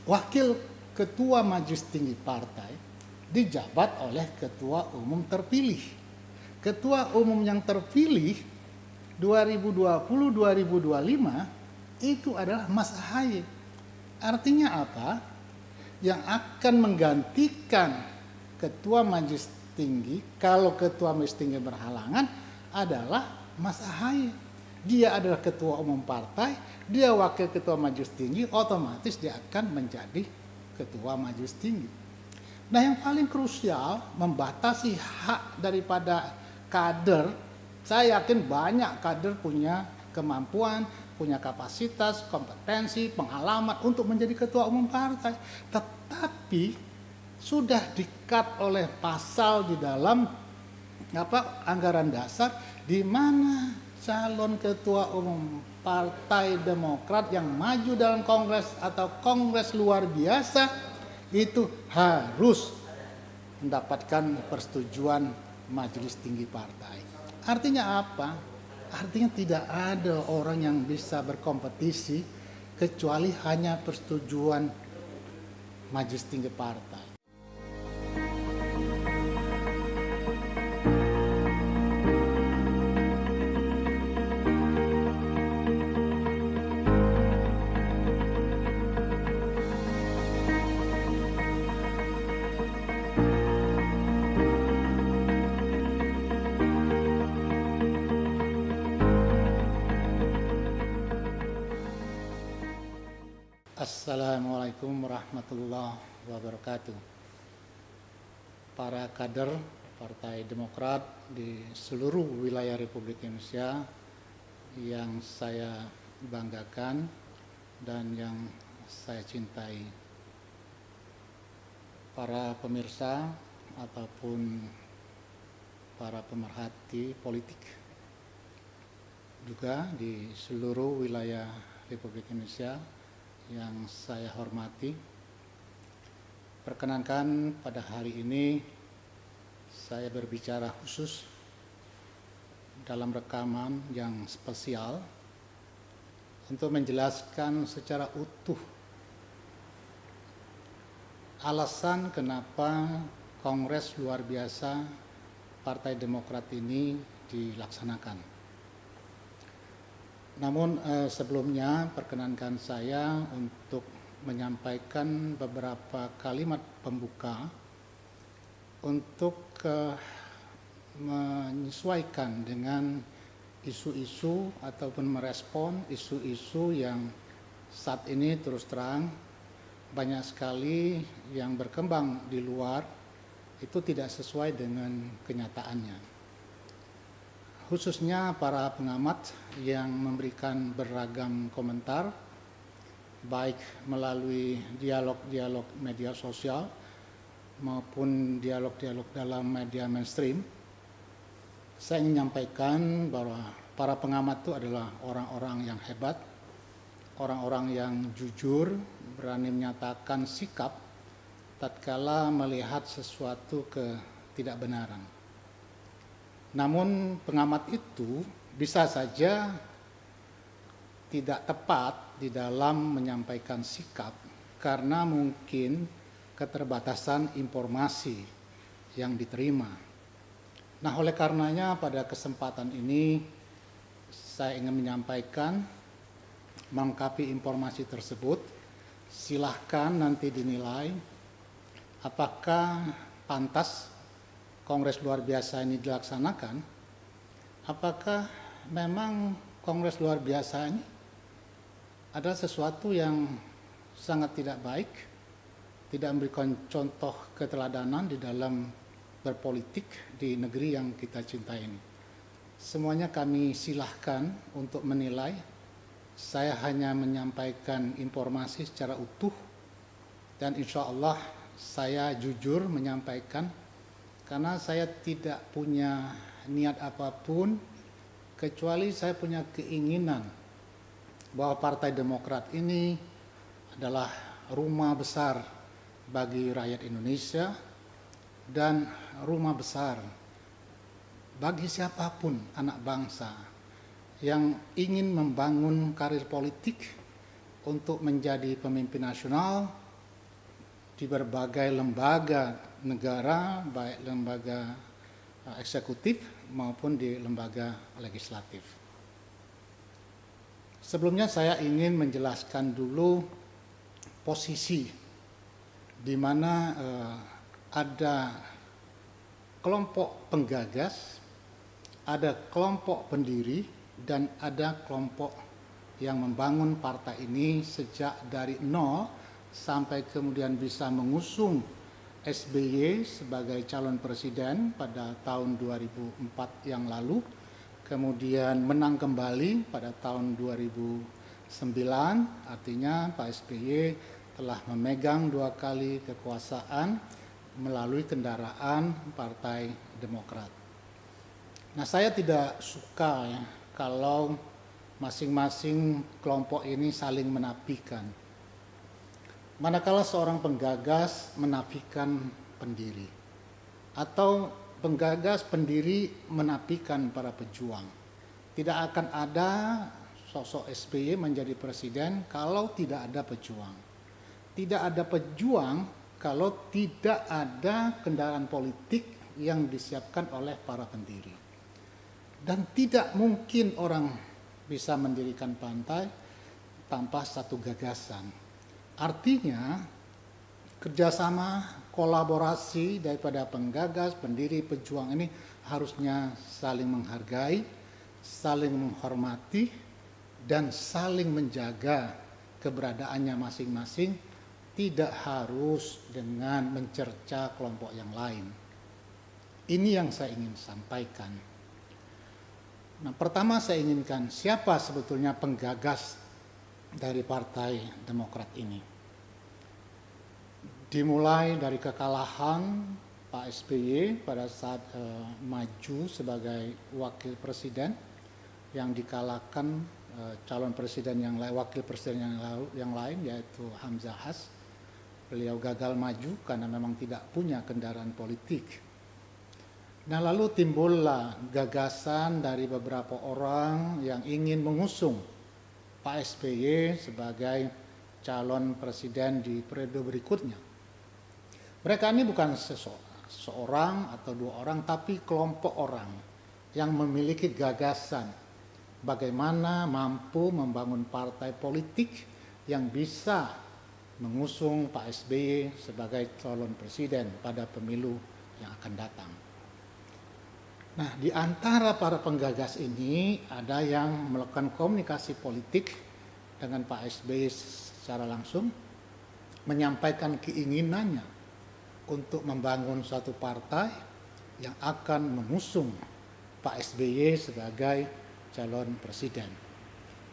wakil ketua majelis tinggi partai dijabat oleh ketua umum terpilih. Ketua umum yang terpilih 2020-2025 itu adalah Mas Ahaye. Artinya apa? Yang akan menggantikan ketua majelis tinggi, kalau ketua majelis tinggi berhalangan, adalah Mas Ahaye. Dia adalah ketua umum partai, dia wakil ketua majelis tinggi, otomatis dia akan menjadi ketua majelis tinggi. Nah, yang paling krusial membatasi hak daripada kader. Saya yakin banyak kader punya kemampuan, punya kapasitas, kompetensi, pengalaman untuk menjadi ketua umum partai. Tetapi sudah di-cut oleh pasal di dalam anggaran dasar, di mana calon ketua umum Partai Demokrat yang maju dalam kongres atau kongres luar biasa itu harus mendapatkan persetujuan majelis tinggi partai. Artinya apa? Artinya tidak ada orang yang bisa berkompetisi kecuali hanya persetujuan majelis tinggi partai. Assalamualaikum warahmatullahi wabarakatuh. Para kader Partai Demokrat di seluruh wilayah Republik Indonesia yang saya banggakan dan yang saya cintai. Para pemirsa ataupun para pemerhati politik juga di seluruh wilayah Republik Indonesia yang saya hormati, perkenankan pada hari ini saya berbicara khusus dalam rekaman yang spesial untuk menjelaskan secara utuh alasan kenapa Kongres luar biasa Partai Demokrat ini dilaksanakan. Namun sebelumnya perkenankan saya untuk menyampaikan beberapa kalimat pembuka untuk menyesuaikan dengan isu-isu ataupun merespon isu-isu yang saat ini terus terang banyak sekali yang berkembang di luar itu tidak sesuai dengan kenyataannya. Khususnya para pengamat yang memberikan beragam komentar, baik melalui dialog-dialog media sosial maupun dialog-dialog dalam media mainstream. Saya ingin menyampaikan bahwa para pengamat itu adalah orang-orang yang hebat, orang-orang yang jujur, berani menyatakan sikap tatkala melihat sesuatu ketidakbenaran. Namun pengamat itu bisa saja tidak tepat di dalam menyampaikan sikap karena mungkin keterbatasan informasi yang diterima. Nah, oleh karenanya pada kesempatan ini saya ingin menyampaikan melengkapi informasi tersebut. Silahkan nanti dinilai apakah pantas Kongres luar biasa ini dilaksanakan, apakah memang Kongres luar biasa ini adalah sesuatu yang sangat tidak baik, tidak memberikan contoh keteladanan di dalam berpolitik di negeri yang kita cintai ini. Semuanya kami silahkan untuk menilai. Saya hanya menyampaikan informasi secara utuh dan insya Allah saya jujur menyampaikan karena saya tidak punya niat apapun kecuali saya punya keinginan bahwa Partai Demokrat ini adalah rumah besar bagi rakyat Indonesia dan rumah besar bagi siapapun anak bangsa yang ingin membangun karir politik untuk menjadi pemimpin nasional di berbagai lembaga negara, baik lembaga eksekutif maupun di lembaga legislatif. Sebelumnya saya ingin menjelaskan dulu posisi di mana ada kelompok penggagas, ada kelompok pendiri, dan ada kelompok yang membangun partai ini sejak dari nol sampai kemudian bisa mengusung SBY sebagai calon presiden pada tahun 2004 yang lalu, kemudian menang kembali pada tahun 2009, artinya Pak SBY telah memegang 2 kali kekuasaan melalui kendaraan Partai Demokrat. Nah, saya tidak suka ya kalau masing-masing kelompok ini saling menafikan. Manakala seorang penggagas menafikan pendiri, atau penggagas pendiri menafikan para pejuang, tidak akan ada sosok SBY menjadi presiden kalau tidak ada pejuang. Tidak ada pejuang kalau tidak ada kendaraan politik yang disiapkan oleh para pendiri. Dan tidak mungkin orang bisa mendirikan partai tanpa satu gagasan. Artinya kerjasama, kolaborasi daripada penggagas, pendiri, pejuang ini harusnya saling menghargai, saling menghormati, dan saling menjaga keberadaannya masing-masing, tidak harus dengan mencerca kelompok yang lain. Ini yang saya ingin sampaikan. Nah, pertama saya inginkan siapa sebetulnya penggagas dari Partai Demokrat ini. Dimulai dari kekalahan Pak SBY pada saat maju sebagai wakil presiden yang dikalahkan calon presiden yang lain, wakil presiden yang lain yaitu Hamzah Has. Beliau gagal maju karena memang tidak punya kendaraan politik. Nah, lalu timbullah gagasan dari beberapa orang yang ingin mengusung Pak SBY sebagai calon presiden di periode berikutnya. Mereka ini bukan seorang atau 2 orang, tapi kelompok orang yang memiliki gagasan bagaimana mampu membangun partai politik yang bisa mengusung Pak SBY sebagai calon presiden pada pemilu yang akan datang. Nah, di antara para penggagas ini ada yang melakukan komunikasi politik dengan Pak SBY secara langsung, menyampaikan keinginannya untuk membangun suatu partai yang akan mengusung Pak SBY sebagai calon presiden.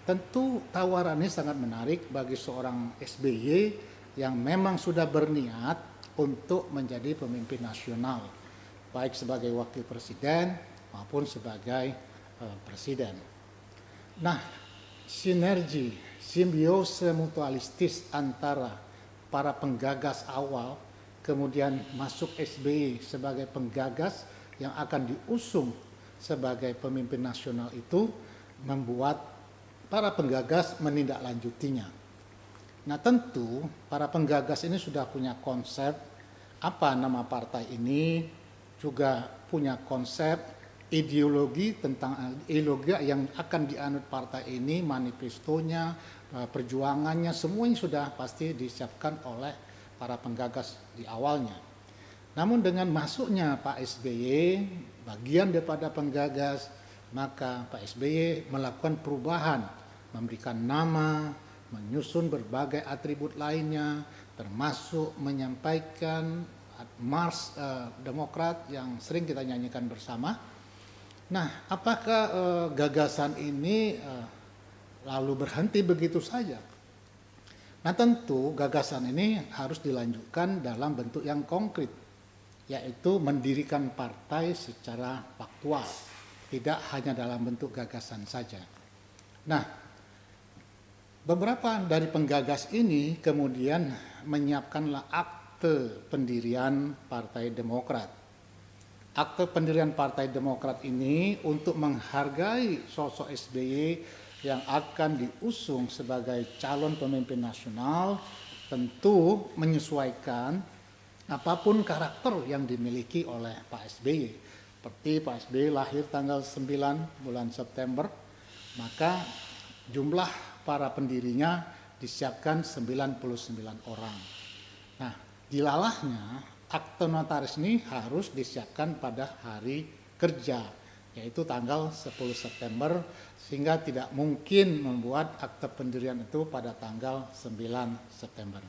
Tentu tawaran ini sangat menarik bagi seorang SBY yang memang sudah berniat untuk menjadi pemimpin nasional, baik sebagai wakil presiden maupun sebagai presiden. Nah, sinergi, simbiose mutualistis antara para penggagas awal, kemudian masuk SBY sebagai penggagas yang akan diusung sebagai pemimpin nasional itu membuat para penggagas menindaklanjutinya. Nah, tentu para penggagas ini sudah punya konsep apa nama partai ini, juga punya konsep ideologi tentang ideologi yang akan dianut partai ini, manifestonya, perjuangannya, semuanya sudah pasti disiapkan oleh para penggagas di awalnya. Namun dengan masuknya Pak SBY, bagian daripada penggagas, maka Pak SBY melakukan perubahan, memberikan nama, menyusun berbagai atribut lainnya, termasuk menyampaikan Mars Demokrat yang sering kita nyanyikan bersama. Nah, apakah gagasan ini lalu berhenti begitu saja? Nah, tentu gagasan ini harus dilanjutkan dalam bentuk yang konkret, yaitu mendirikan partai secara faktual, tidak hanya dalam bentuk gagasan saja. Nah, beberapa dari penggagas ini kemudian menyiapkanlah akte pendirian Partai Demokrat. Akte pendirian Partai Demokrat ini untuk menghargai sosok SBY yang akan diusung sebagai calon pemimpin nasional tentu menyesuaikan apapun karakter yang dimiliki oleh Pak SBY. Seperti Pak SBY lahir tanggal 9 bulan September, maka jumlah para pendirinya disiapkan 99 orang. Nah, dilalahnya akte notaris ini harus disiapkan pada hari kerja, yaitu tanggal 10 September, sehingga tidak mungkin membuat akte pendirian itu pada tanggal 9 September.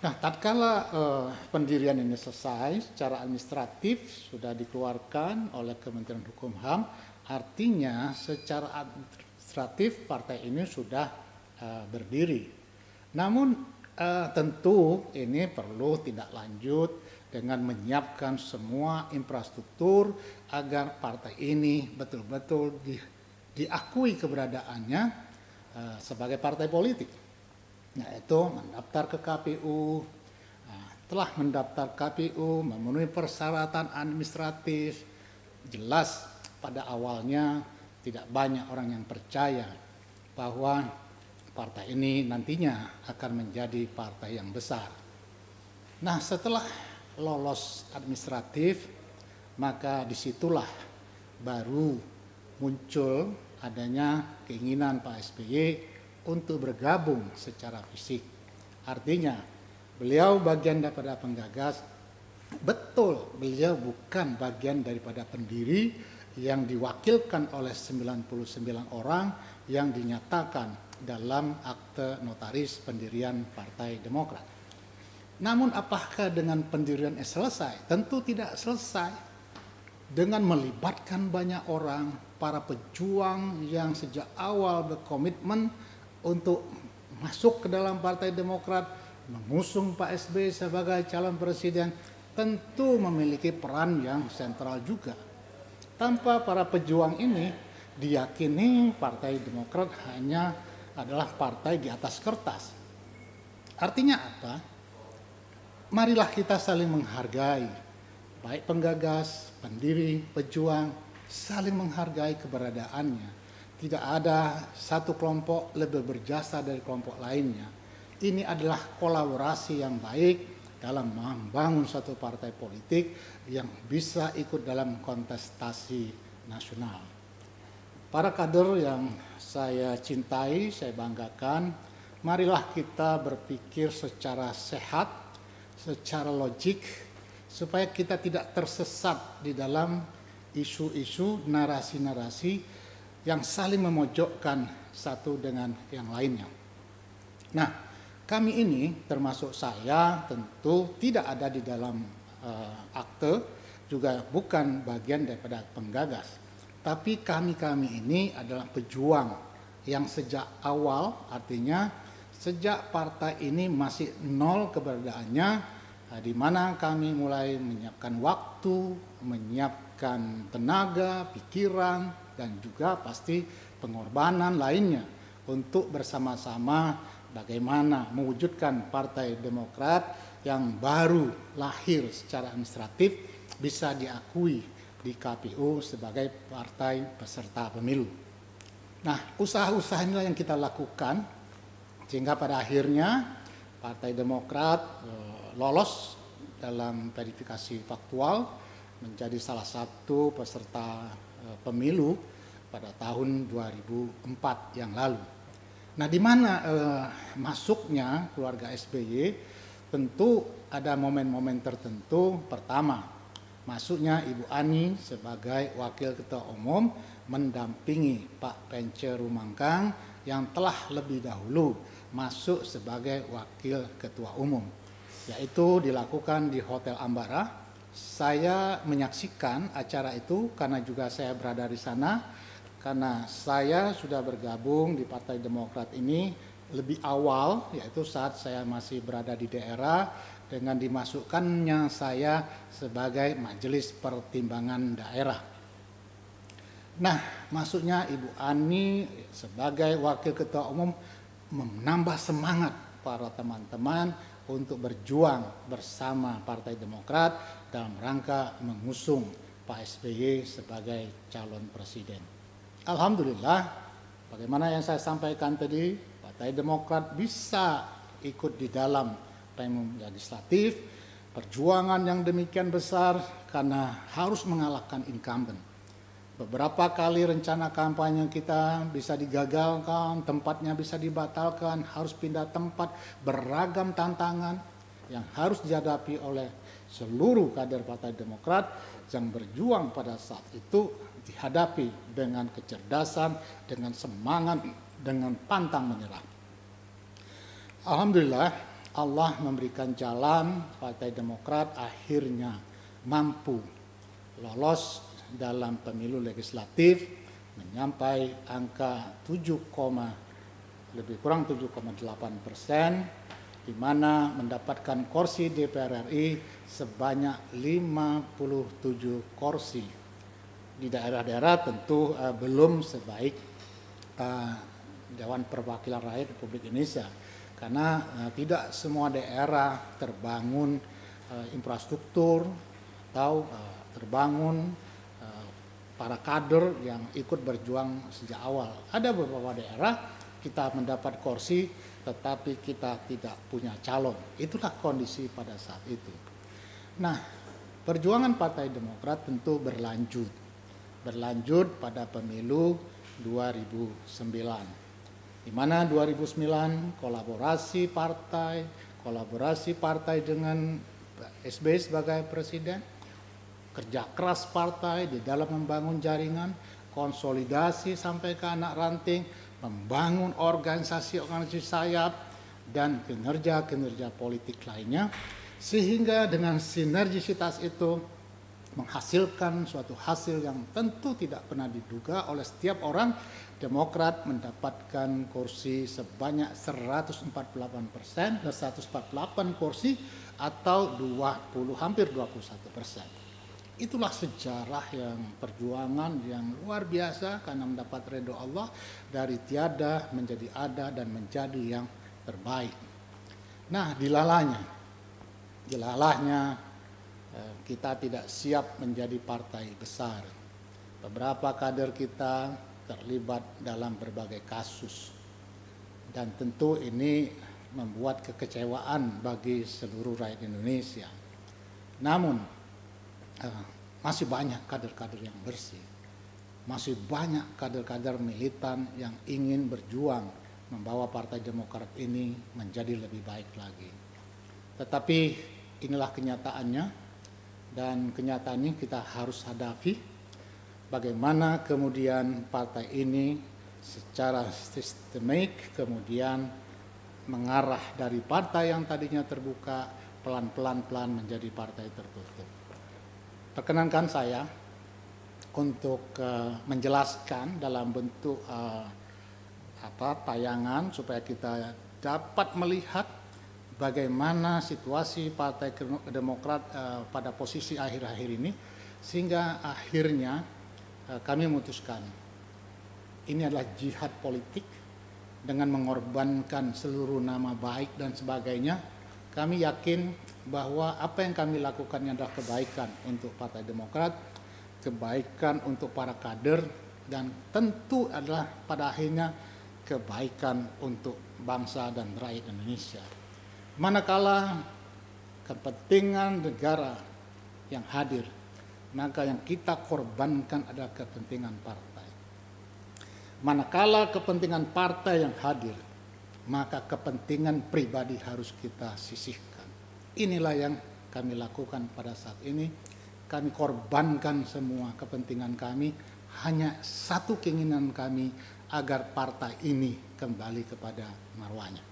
Nah, tatkala pendirian ini selesai, secara administratif sudah dikeluarkan oleh Kementerian Hukum HAM, artinya secara administratif partai ini sudah berdiri. Namun tentu ini perlu tindak lanjut dengan menyiapkan semua infrastruktur agar partai ini betul-betul diakui keberadaannya sebagai partai politik, yaitu mendaftar ke KPU. Telah mendaftar KPU, memenuhi persyaratan administratif. Jelas pada awalnya tidak banyak orang yang percaya bahwa partai ini nantinya akan menjadi partai yang besar. Nah, setelah lolos administratif, maka disitulah baru muncul adanya keinginan Pak SBY untuk bergabung secara fisik. Artinya, beliau bagian daripada penggagas, betul beliau bukan bagian daripada pendiri yang diwakilkan oleh 99 orang yang dinyatakan dalam akte notaris pendirian Partai Demokrat. Namun apakah dengan pendirian selesai? Tentu tidak selesai. Dengan melibatkan banyak orang, para pejuang yang sejak awal berkomitmen untuk masuk ke dalam Partai Demokrat, mengusung Pak SBY sebagai calon presiden, tentu memiliki peran yang sentral juga. Tanpa para pejuang ini, diyakini Partai Demokrat hanya adalah partai di atas kertas. Artinya apa? Marilah kita saling menghargai, baik penggagas, pendiri, pejuang, saling menghargai keberadaannya. Tidak ada satu kelompok lebih berjasa dari kelompok lainnya. Ini adalah kolaborasi yang baik dalam membangun suatu partai politik yang bisa ikut dalam kontestasi nasional. Para kader yang saya cintai, saya banggakan, marilah kita berpikir secara sehat, secara logik, supaya kita tidak tersesat di dalam isu-isu, narasi-narasi yang saling memojokkan satu dengan yang lainnya. Nah, kami ini termasuk saya tentu tidak ada di dalam akte, juga bukan bagian daripada penggagas. Tapi kami ini adalah pejuang yang sejak awal, artinya sejak partai ini masih nol keberadaannya, di mana kami mulai menyiapkan waktu, menyiapkan tenaga, pikiran, dan juga pasti pengorbanan lainnya untuk bersama-sama bagaimana mewujudkan Partai Demokrat yang baru lahir secara administratif bisa diakui di KPU sebagai partai peserta pemilu. Nah, usaha-usaha inilah yang kita lakukan sehingga pada akhirnya Partai Demokrat lolos dalam verifikasi faktual menjadi salah satu peserta pemilu pada tahun 2004 yang lalu. Nah, di mana masuknya keluarga SBY? Tentu ada momen-momen tertentu. Pertama, masuknya Ibu Ani sebagai Wakil Ketua Umum mendampingi Pak Pence Rumangkang yang telah lebih dahulu masuk sebagai Wakil Ketua Umum, yaitu dilakukan di Hotel Ambara. Saya menyaksikan acara itu karena juga saya berada di sana, karena saya sudah bergabung di Partai Demokrat ini lebih awal, yaitu saat saya masih berada di daerah, dengan dimasukkannya saya sebagai Majelis Pertimbangan Daerah. Nah, masuknya Ibu Ani sebagai Wakil Ketua Umum menambah semangat para teman-teman untuk berjuang bersama Partai Demokrat dalam rangka mengusung Pak SBY sebagai calon presiden. Alhamdulillah, bagaimana yang saya sampaikan tadi, Partai Demokrat bisa ikut di dalam pemilu legislatif, perjuangan yang demikian besar karena harus mengalahkan incumbent. Beberapa kali rencana kampanye kita bisa digagalkan, tempatnya bisa dibatalkan, harus pindah tempat, beragam tantangan yang harus dihadapi oleh seluruh kader Partai Demokrat yang berjuang pada saat itu, dihadapi dengan kecerdasan, dengan semangat, dengan pantang menyerah. Alhamdulillah, Allah memberikan jalan, Partai Demokrat akhirnya mampu lolos dalam pemilu legislatif, menyampai angka lebih kurang 7,8%, di mana mendapatkan kursi DPR RI sebanyak 57 kursi. Di daerah-daerah tentu belum sebaik Dewan Perwakilan Rakyat Republik Indonesia, karena tidak semua daerah terbangun infrastruktur atau terbangun para kader yang ikut berjuang sejak awal. Ada beberapa daerah kita mendapat kursi tetapi kita tidak punya calon. Itulah kondisi pada saat itu. Nah, perjuangan Partai Demokrat tentu berlanjut pada pemilu 2009. Di mana 2009 kolaborasi partai dengan SBY sebagai presiden, kerja keras partai di dalam membangun jaringan, konsolidasi sampai ke anak ranting, membangun organisasi-organisasi sayap, dan kinerja-kinerja politik lainnya, sehingga dengan sinergisitas itu menghasilkan suatu hasil yang tentu tidak pernah diduga oleh setiap orang. Demokrat mendapatkan kursi sebanyak 148%, 148 kursi atau hampir 21%. Itulah sejarah yang perjuangan yang luar biasa karena mendapat ridho Allah, dari tiada menjadi ada dan menjadi yang terbaik. Nah, dilalahnya kita tidak siap menjadi partai besar. Beberapa kader kita terlibat dalam berbagai kasus, dan tentu ini membuat kekecewaan bagi seluruh rakyat Indonesia. Namun masih banyak kader-kader yang bersih, masih banyak kader-kader militan yang ingin berjuang membawa Partai Demokrat ini menjadi lebih baik lagi. Tetapi inilah kenyataannya, dan kenyataan ini kita harus hadapi. Bagaimana kemudian partai ini secara sistemik kemudian mengarah dari partai yang tadinya terbuka pelan-pelan menjadi partai tertutup. Perkenankan saya untuk menjelaskan dalam bentuk tayangan supaya kita dapat melihat bagaimana situasi Partai Demokrat pada posisi akhir-akhir ini, sehingga akhirnya kami memutuskan ini adalah jihad politik dengan mengorbankan seluruh nama baik dan sebagainya. Kami yakin bahwa apa yang kami lakukan adalah kebaikan untuk Partai Demokrat, kebaikan untuk para kader, dan tentu adalah pada akhirnya kebaikan untuk bangsa dan rakyat Indonesia. Manakala kepentingan negara yang hadir, maka yang kita korbankan adalah kepentingan partai. Manakala kepentingan partai yang hadir, maka kepentingan pribadi harus kita sisihkan. Inilah yang kami lakukan pada saat ini. Kami korbankan semua kepentingan kami, hanya satu keinginan kami, agar partai ini kembali kepada marwahnya.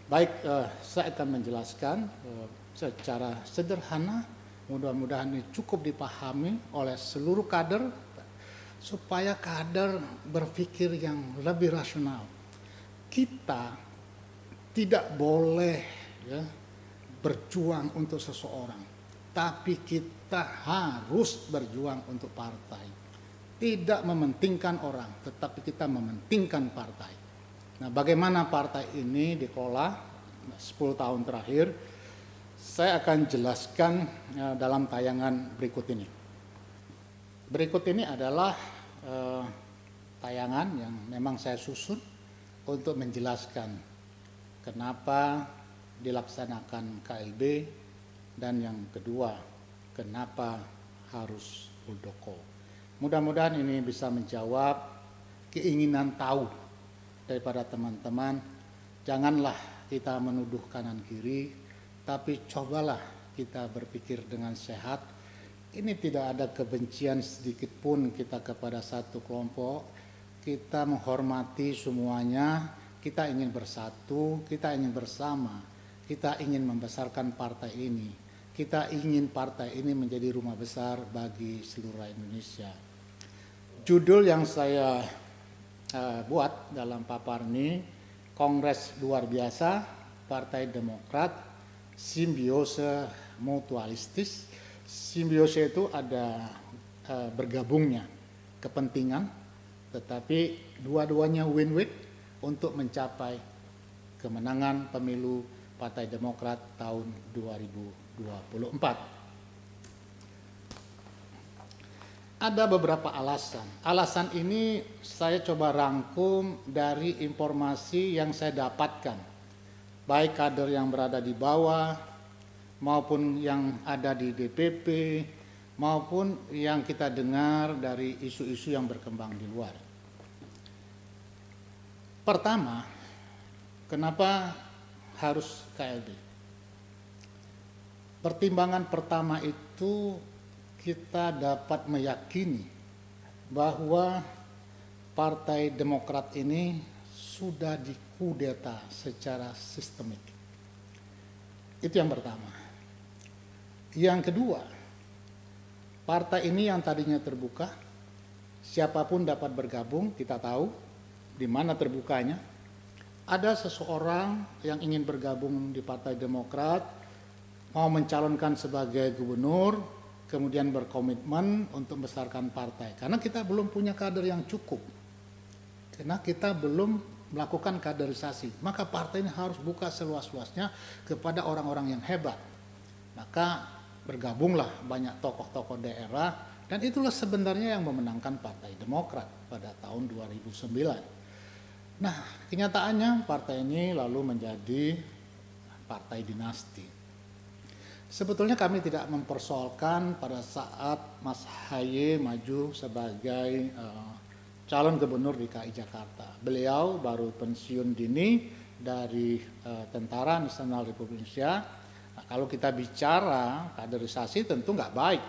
Baik, saya akan menjelaskan secara sederhana, mudah-mudahan ini cukup dipahami oleh seluruh kader, supaya kader berpikir yang lebih rasional. Kita tidak boleh berjuang untuk seseorang, tapi kita harus berjuang untuk partai. Tidak mementingkan orang, tetapi kita mementingkan partai. Nah, bagaimana partai ini dikelola 10 tahun terakhir, saya akan jelaskan dalam tayangan berikut ini. Berikut ini adalah tayangan yang memang saya susun untuk menjelaskan kenapa dilaksanakan KLB, dan yang kedua, kenapa harus Muldoko. Mudah-mudahan ini bisa menjawab keinginan tahu daripada teman-teman. Janganlah kita menuduh kanan kiri, tapi cobalah kita berpikir dengan sehat. Ini tidak ada kebencian sedikit pun kita kepada satu kelompok. Kita menghormati semuanya, kita ingin bersatu, kita ingin bersama, kita ingin membesarkan partai ini. Kita ingin partai ini menjadi rumah besar bagi seluruh Indonesia. Judul yang saya buat dalam papar ini, Kongres Luar Biasa Partai Demokrat, Simbiose Mutualistis. Simbiose itu ada bergabungnya kepentingan, tetapi dua-duanya win-win untuk mencapai kemenangan pemilu Partai Demokrat tahun 2024. Ada beberapa alasan. Alasan ini saya coba rangkum dari informasi yang saya dapatkan, baik kader yang berada di bawah maupun yang ada di DPP maupun yang kita dengar dari isu-isu yang berkembang di luar. Pertama, kenapa harus KLB? Pertimbangan pertama itu kita dapat meyakini bahwa Partai Demokrat ini sudah dikudeta secara sistemik. Itu yang pertama. Yang kedua, partai ini yang tadinya terbuka, siapapun dapat bergabung, kita tahu di mana terbukanya. Ada seseorang yang ingin bergabung di Partai Demokrat, mau mencalonkan sebagai gubernur, kemudian berkomitmen untuk membesarkan partai. Karena kita belum punya kader yang cukup. Karena kita belum melakukan kaderisasi. Maka partai ini harus buka seluas-luasnya kepada orang-orang yang hebat. Maka bergabunglah banyak tokoh-tokoh daerah. Dan itulah sebenarnya yang memenangkan Partai Demokrat pada tahun 2009. Nah, kenyataannya partai ini lalu menjadi partai dinasti. Sebetulnya kami tidak mempersoalkan pada saat Mas Haye maju sebagai calon gubernur DKI Jakarta. Beliau baru pensiun dini dari Tentara Nasional Republik Indonesia. Nah, kalau kita bicara kaderisasi tentu nggak baik.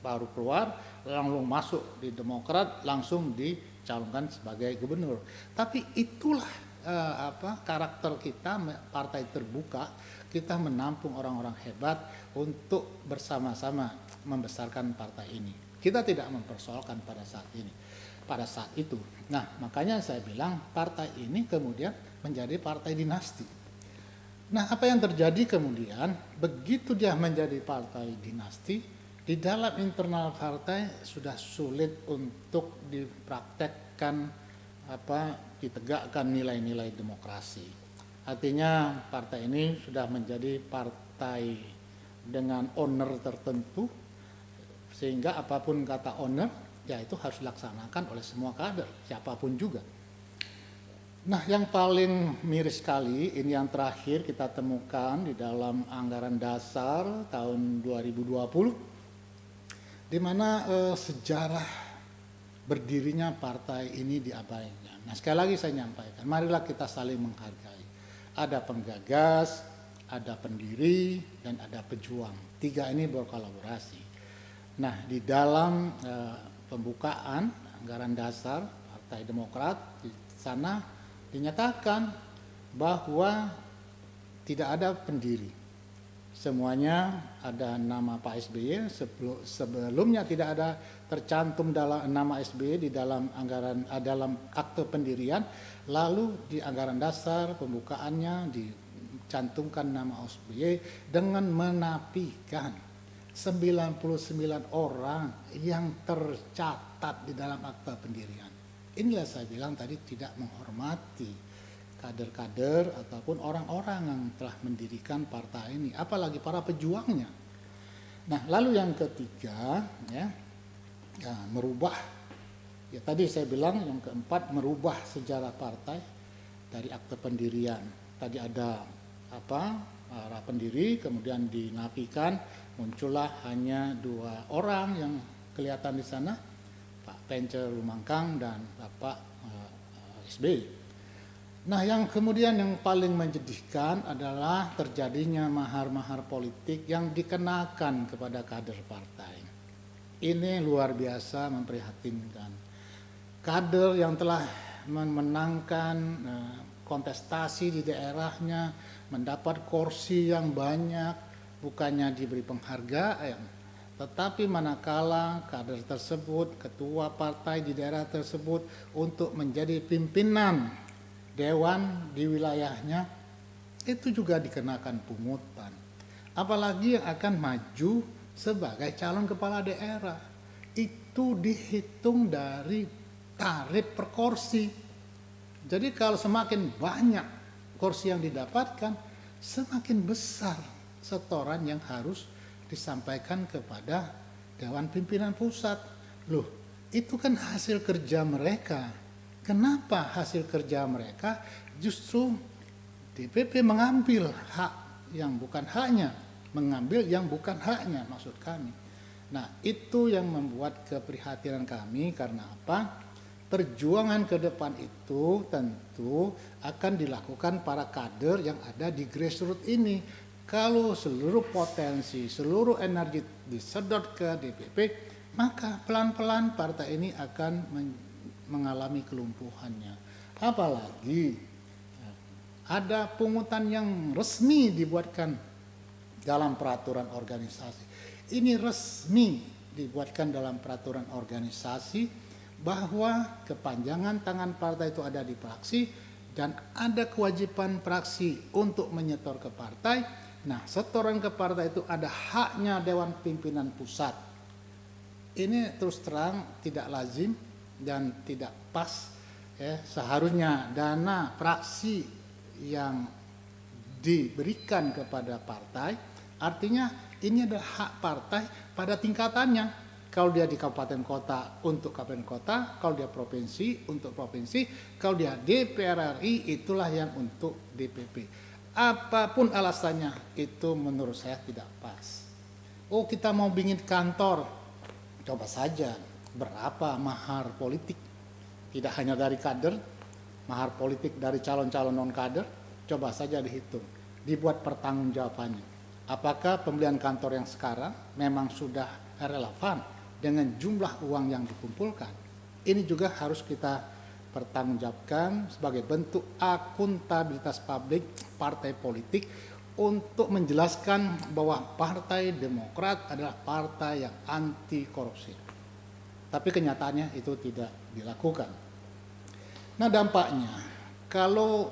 Baru keluar, langsung masuk di Demokrat, langsung dicalonkan sebagai gubernur. Tapi itulah karakter kita, partai terbuka. Kita menampung orang-orang hebat untuk bersama-sama membesarkan partai ini. Kita tidak mempersoalkan pada saat ini, pada saat itu. Nah, makanya saya bilang partai ini kemudian menjadi partai dinasti. Nah, apa yang terjadi kemudian begitu dia menjadi partai dinasti, di dalam internal partai sudah sulit untuk dipraktekkan ditegakkan nilai-nilai demokrasi. Artinya partai ini sudah menjadi partai dengan owner tertentu, sehingga apapun kata owner, ya itu harus dilaksanakan oleh semua kader, siapapun juga. Nah, yang paling miris sekali, ini yang terakhir kita temukan di dalam anggaran dasar tahun 2020, di mana sejarah berdirinya partai ini diabaikan. Nah, sekali lagi saya nyampaikan, marilah kita saling menghargai. Ada penggagas, ada pendiri, dan ada pejuang. Tiga ini berkolaborasi. Nah, di dalam pembukaan anggaran dasar Partai Demokrat, di sana dinyatakan bahwa tidak ada pendiri. Semuanya ada nama Pak SBY, sebelumnya tidak ada tercantum dalam nama SBY di dalam anggaran, dalam akte pendirian, lalu di anggaran dasar pembukaannya dicantumkan nama SBY dengan menafikan 99 orang yang tercatat di dalam akte pendirian. Inilah saya bilang tadi tidak menghormati kader-kader ataupun orang-orang yang telah mendirikan partai ini, apalagi para pejuangnya. Nah, lalu yang ketiga, merubah. Tadi saya bilang yang keempat, merubah sejarah partai dari akte pendirian. tadi ada para pendiri, kemudian dinafikan, muncullah hanya 2 orang yang kelihatan di sana, Pak Pence Lumangkang dan Bapak SBY. Nah, yang kemudian yang paling menyedihkan adalah terjadinya mahar-mahar politik yang dikenakan kepada kader partai. Ini luar biasa memprihatinkan. Kader yang telah memenangkan kontestasi di daerahnya, mendapat kursi yang banyak, bukannya diberi penghargaan, tetapi manakala kader tersebut, ketua partai di daerah tersebut untuk menjadi pimpinan dewan di wilayahnya, itu juga dikenakan pungutan. Apalagi yang akan maju sebagai calon kepala daerah, itu dihitung dari tarif per kursi. Jadi kalau semakin banyak kursi yang didapatkan, semakin besar setoran yang harus disampaikan kepada Dewan Pimpinan Pusat. Loh, itu kan hasil kerja mereka. Kenapa hasil kerja mereka justru DPP mengambil hak yang bukan haknya, mengambil yang bukan haknya maksud kami. Nah, itu yang membuat keprihatinan kami. Karena apa? Perjuangan ke depan itu tentu akan dilakukan para kader yang ada di grassroots ini. Kalau seluruh potensi, seluruh energi disedot ke DPP, maka pelan-pelan partai ini akan mengalami kelumpuhannya. Apalagi ada pungutan yang resmi dibuatkan dalam peraturan organisasi. Ini resmi dibuatkan dalam peraturan organisasi bahwa kepanjangan tangan partai itu ada di praksi dan ada kewajiban praksi untuk menyetor ke partai. Nah, setoran ke partai itu ada haknya Dewan Pimpinan Pusat. Ini terus terang tidak lazim dan tidak pas. Seharusnya dana praksi yang diberikan kepada partai, artinya ini adalah hak partai pada tingkatannya. Kalau dia di kabupaten kota untuk kabupaten kota, kalau dia provinsi untuk provinsi, kalau dia DPR RI itulah yang untuk DPP. Apapun alasannya itu menurut saya tidak pas. Oh, kita mau bikin kantor, coba saja berapa mahar politik. Tidak hanya dari kader, mahar politik dari calon-calon non kader, coba saja dihitung, dibuat pertanggungjawabannya. Apakah pembelian kantor yang sekarang memang sudah relevan dengan jumlah uang yang dikumpulkan? Ini juga harus kita pertanggungjawabkan sebagai bentuk akuntabilitas publik partai politik untuk menjelaskan bahwa Partai Demokrat adalah partai yang anti korupsi. Tapi kenyataannya itu tidak dilakukan. Nah, dampaknya kalau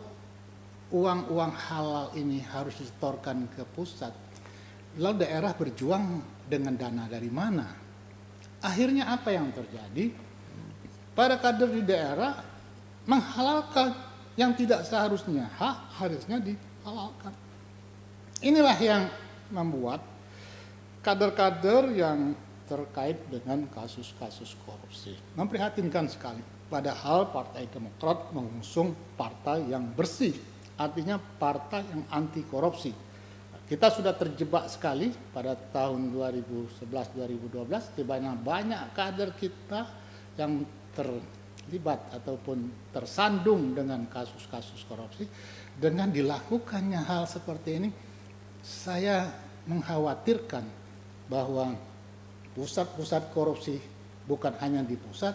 uang-uang halal ini harus disetorkan ke pusat, lalu daerah berjuang dengan dana dari mana? Akhirnya apa yang terjadi? Para kader di daerah menghalalkan yang tidak seharusnya, harusnya dihalalkan. Inilah yang membuat kader-kader yang terkait dengan kasus-kasus korupsi memprihatinkan sekali. Padahal Partai Demokrat mengusung partai yang bersih, artinya partai yang anti korupsi. Kita sudah terjebak sekali pada tahun 2011-2012, di mana banyak kader kita yang terlibat ataupun tersandung dengan kasus-kasus korupsi. Dengan dilakukannya hal seperti ini, saya mengkhawatirkan bahwa pusat-pusat korupsi bukan hanya di pusat,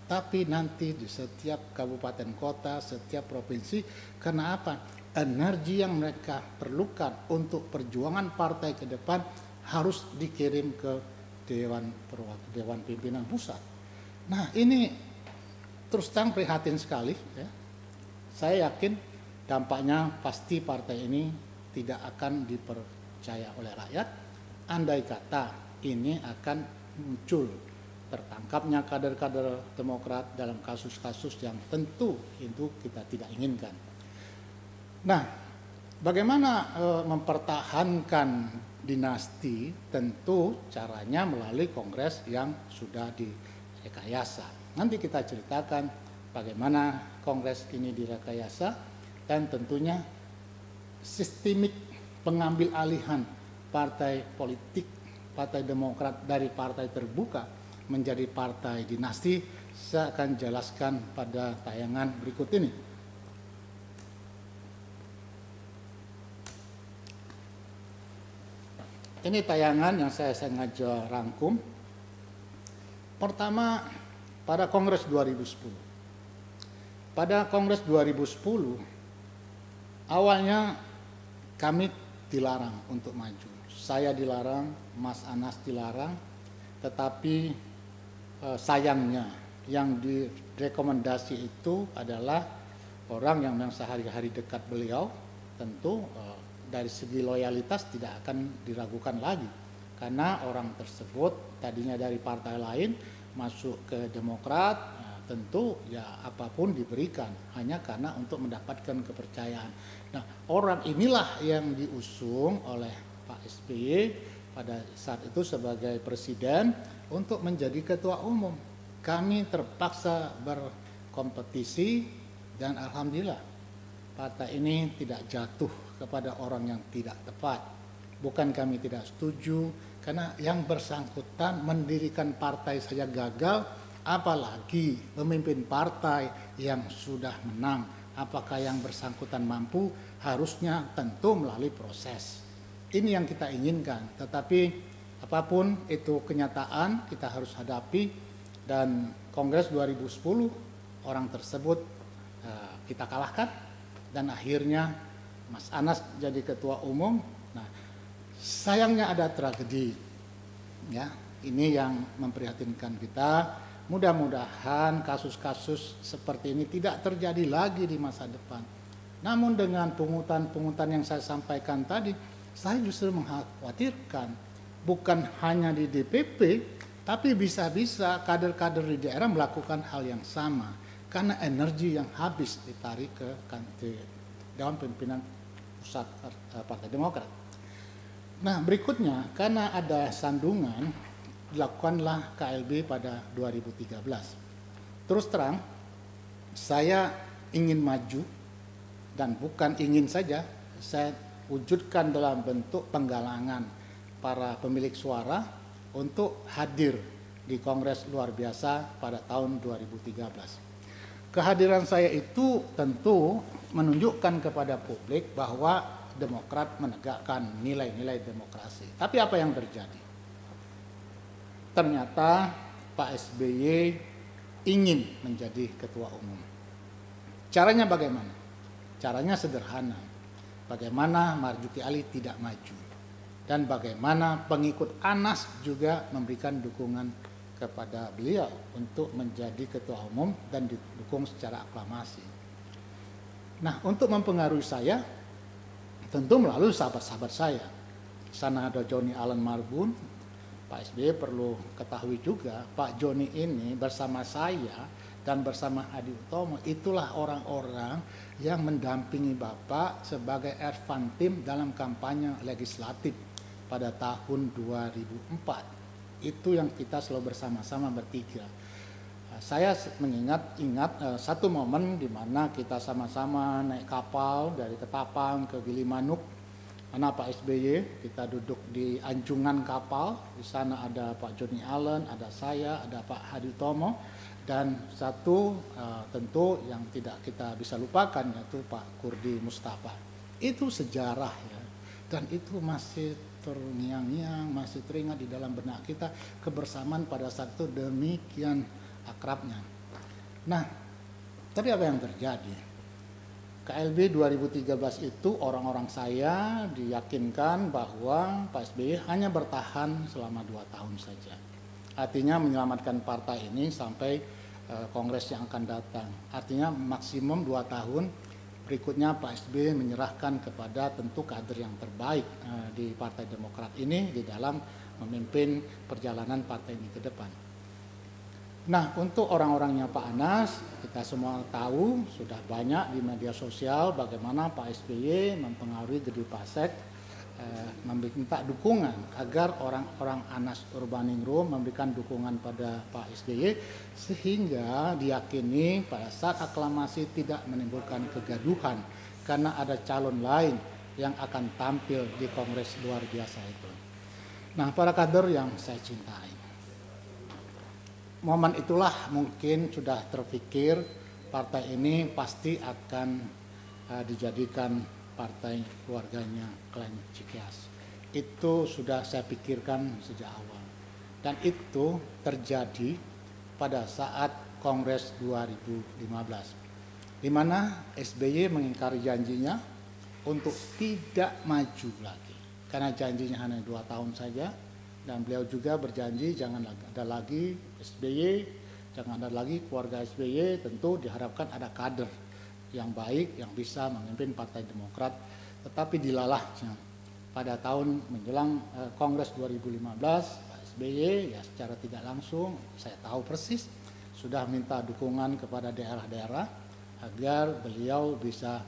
tapi nanti di setiap kabupaten kota, setiap provinsi. Karena apa? Energi yang mereka perlukan untuk perjuangan partai ke depan harus dikirim ke Dewan Pimpinan Pusat. Nah, ini terus terang prihatin sekali. Ya. Saya yakin dampaknya pasti partai ini tidak akan dipercaya oleh rakyat. Andai kata ini akan muncul tertangkapnya kader-kader Demokrat dalam kasus-kasus yang tentu itu kita tidak inginkan. Nah, bagaimana mempertahankan dinasti? Tentu caranya melalui kongres yang sudah direkayasa. Nanti kita ceritakan bagaimana kongres ini direkayasa dan tentunya sistemik pengambil alihan partai politik, Partai Demokrat dari partai terbuka menjadi partai dinasti, saya akan jelaskan pada tayangan berikut ini. Ini tayangan yang saya sengaja rangkum. Pertama, pada Kongres 2010. Pada Kongres 2010, awalnya kami dilarang untuk maju. Saya dilarang, Mas Anas dilarang, tetapi sayangnya yang direkomendasi itu adalah orang yang memang sehari-hari dekat beliau, tentu dari segi loyalitas tidak akan diragukan lagi. Karena orang tersebut tadinya dari partai lain masuk ke Demokrat, tentu ya apapun diberikan hanya karena untuk mendapatkan kepercayaan. Nah, orang inilah yang diusung oleh Pak SBY pada saat itu sebagai presiden untuk menjadi ketua umum. Kami terpaksa berkompetisi dan alhamdulillah partai ini tidak jatuh kepada orang yang tidak tepat. Bukan kami tidak setuju, karena yang bersangkutan mendirikan partai saja gagal, apalagi memimpin partai yang sudah menang. Apakah yang bersangkutan mampu? Harusnya tentu melalui proses. Ini yang kita inginkan, tetapi apapun itu kenyataan kita harus hadapi. Dan Kongres 2010 orang tersebut kita kalahkan dan akhirnya Mas Anas jadi ketua umum. Nah, sayangnya ada tragedi, ya. Ini yang memprihatinkan kita. Mudah-mudahan kasus-kasus seperti ini tidak terjadi lagi di masa depan. Namun dengan pungutan-pungutan yang saya sampaikan tadi, saya justru mengkhawatirkan bukan hanya di DPP, tapi bisa-bisa kader-kader di daerah melakukan hal yang sama karena energi yang habis ditarik ke Dewan Pimpinan Pusat Partai Demokrat. Nah, berikutnya karena ada sandungan, dilakukanlah KLB pada 2013. Terus terang, saya ingin maju dan bukan ingin saja, saya wujudkan dalam bentuk penggalangan para pemilik suara untuk hadir di Kongres luar biasa pada tahun 2013. Kehadiran saya itu tentu menunjukkan kepada publik bahwa Demokrat menegakkan nilai-nilai demokrasi. Tapi apa yang terjadi? Ternyata Pak SBY ingin menjadi ketua umum. Caranya bagaimana? Caranya sederhana. Bagaimana Marzuki Ali tidak maju. Dan bagaimana pengikut Anas juga memberikan dukungan kepada beliau untuk menjadi ketua umum dan didukung secara aklamasi. Nah, untuk mempengaruhi saya, tentu melalui sahabat-sahabat saya. Di sana ada Joni Allen Marbun. Pak SBY perlu ketahui juga, Pak Joni ini bersama saya dan bersama Hadi Utomo, itulah orang-orang yang mendampingi Bapak sebagai Ervantim dalam kampanye legislatif pada tahun 2004. Itu yang kita selalu bersama-sama bertiga. Saya ingat satu momen di mana kita sama-sama naik kapal dari Ketapang ke Gilimanuk. Karena Pak SBY, kita duduk di anjungan kapal, di sana ada Pak Joni Allen, ada saya, ada Pak Hadi Utomo, dan satu tentu yang tidak kita bisa lupakan yaitu Pak Kurdi Mustafa. Itu sejarah ya, dan itu masih terngiang-ngiang, masih teringat di dalam benak kita kebersamaan pada saat itu demikian akrabnya. Nah, tapi apa yang terjadi? KLB 2013 itu orang-orang saya diyakinkan bahwa Pak SBY hanya bertahan selama 2 tahun saja. Artinya menyelamatkan partai ini sampai kongres yang akan datang. Artinya maksimum 2 tahun, berikutnya Pak SBY menyerahkan kepada tentu kader yang terbaik di Partai Demokrat ini di dalam memimpin perjalanan partai ini ke depan. Nah, untuk orang-orangnya Pak Anas, kita semua tahu sudah banyak di media sosial bagaimana Pak SBY mempengaruhi Gede Pasek, meminta dukungan agar orang-orang Anas Urbaningrum memberikan dukungan pada Pak SBY sehingga diyakini pada saat aklamasi tidak menimbulkan kegaduhan karena ada calon lain yang akan tampil di kongres luar biasa itu. Nah, para kader yang saya cintai, momen itulah mungkin sudah terpikir partai ini pasti akan dijadikan partai keluarganya Klan Cikias. Itu sudah saya pikirkan sejak awal. Dan itu terjadi pada saat Kongres 2015. Di mana SBY mengingkari janjinya untuk tidak maju lagi. Karena janjinya hanya 2 tahun saja. Dan beliau juga berjanji jangan ada lagi SBY, jangan ada lagi keluarga SBY, tentu diharapkan ada kader yang baik yang bisa memimpin Partai Demokrat. Tetapi dilalahnya pada tahun menjelang Kongres 2015, Pak SBY ya secara tidak langsung, saya tahu persis, sudah minta dukungan kepada daerah-daerah agar beliau bisa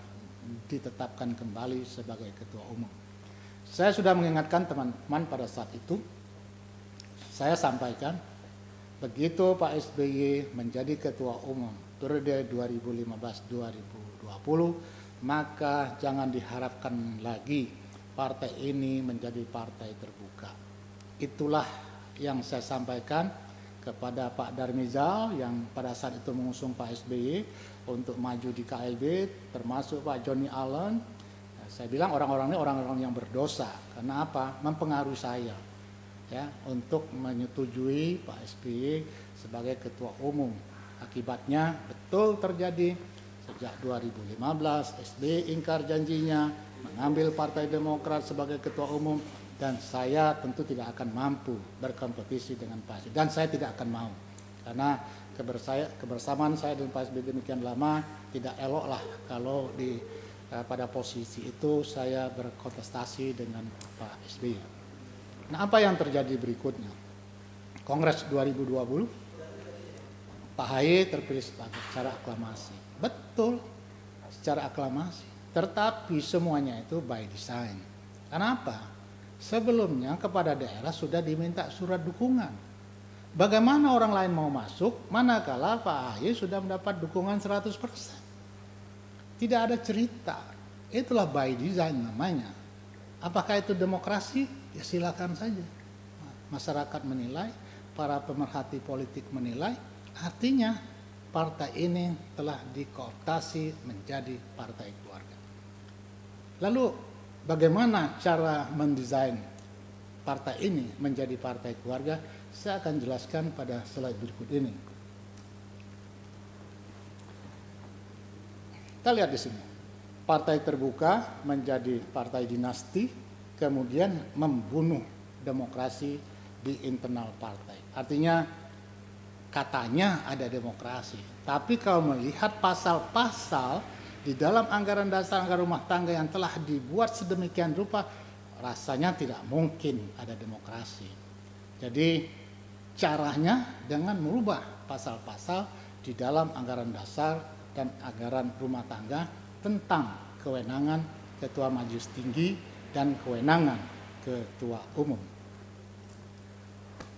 ditetapkan kembali sebagai ketua umum. Saya sudah mengingatkan teman-teman pada saat itu, saya sampaikan, begitu Pak SBY menjadi ketua umum periode 2015-2020, maka jangan diharapkan lagi partai ini menjadi partai terbuka. Itulah yang saya sampaikan kepada Pak Darmizal yang pada saat itu mengusung Pak SBY untuk maju di KLB, termasuk Pak Johnny Allen. Saya bilang orang-orang ini orang-orang yang berdosa. Karena apa? Mempengaruhi saya ya untuk menyetujui Pak SBY sebagai ketua umum. Akibatnya betul terjadi sejak 2015 SBY ingkar janjinya, mengambil Partai Demokrat sebagai ketua umum, dan saya tentu tidak akan mampu berkompetisi dengan Pak SBY, dan saya tidak akan mau karena kebersamaan saya dengan Pak SBY demikian lama, tidak elok lah kalau pada posisi itu saya berkontestasi dengan Pak SBY. Nah, apa yang terjadi berikutnya? Kongres 2020, Pak Ahy terpilih secara aklamasi. Betul, secara aklamasi. Tetapi semuanya itu by design. Kenapa? Sebelumnya kepada daerah sudah diminta surat dukungan. Bagaimana orang lain mau masuk, manakala Pak Ahy sudah mendapat dukungan 100%. Tidak ada cerita. Itulah by design namanya. Apakah itu demokrasi? Ya silakan saja. Masyarakat menilai, para pemerhati politik menilai, artinya partai ini telah dikooptasi menjadi partai keluarga. Lalu bagaimana cara mendesain partai ini menjadi partai keluarga? Saya akan jelaskan pada slide berikut ini. Kita lihat di sini. Partai terbuka menjadi partai dinasti, kemudian membunuh demokrasi di internal partai. Artinya katanya ada demokrasi, tapi kalau melihat pasal-pasal di dalam anggaran dasar anggaran rumah tangga yang telah dibuat sedemikian rupa, rasanya tidak mungkin ada demokrasi. Jadi caranya dengan merubah pasal-pasal di dalam anggaran dasar dan anggaran rumah tangga tentang kewenangan ketua majelis tinggi dan kewenangan ketua umum.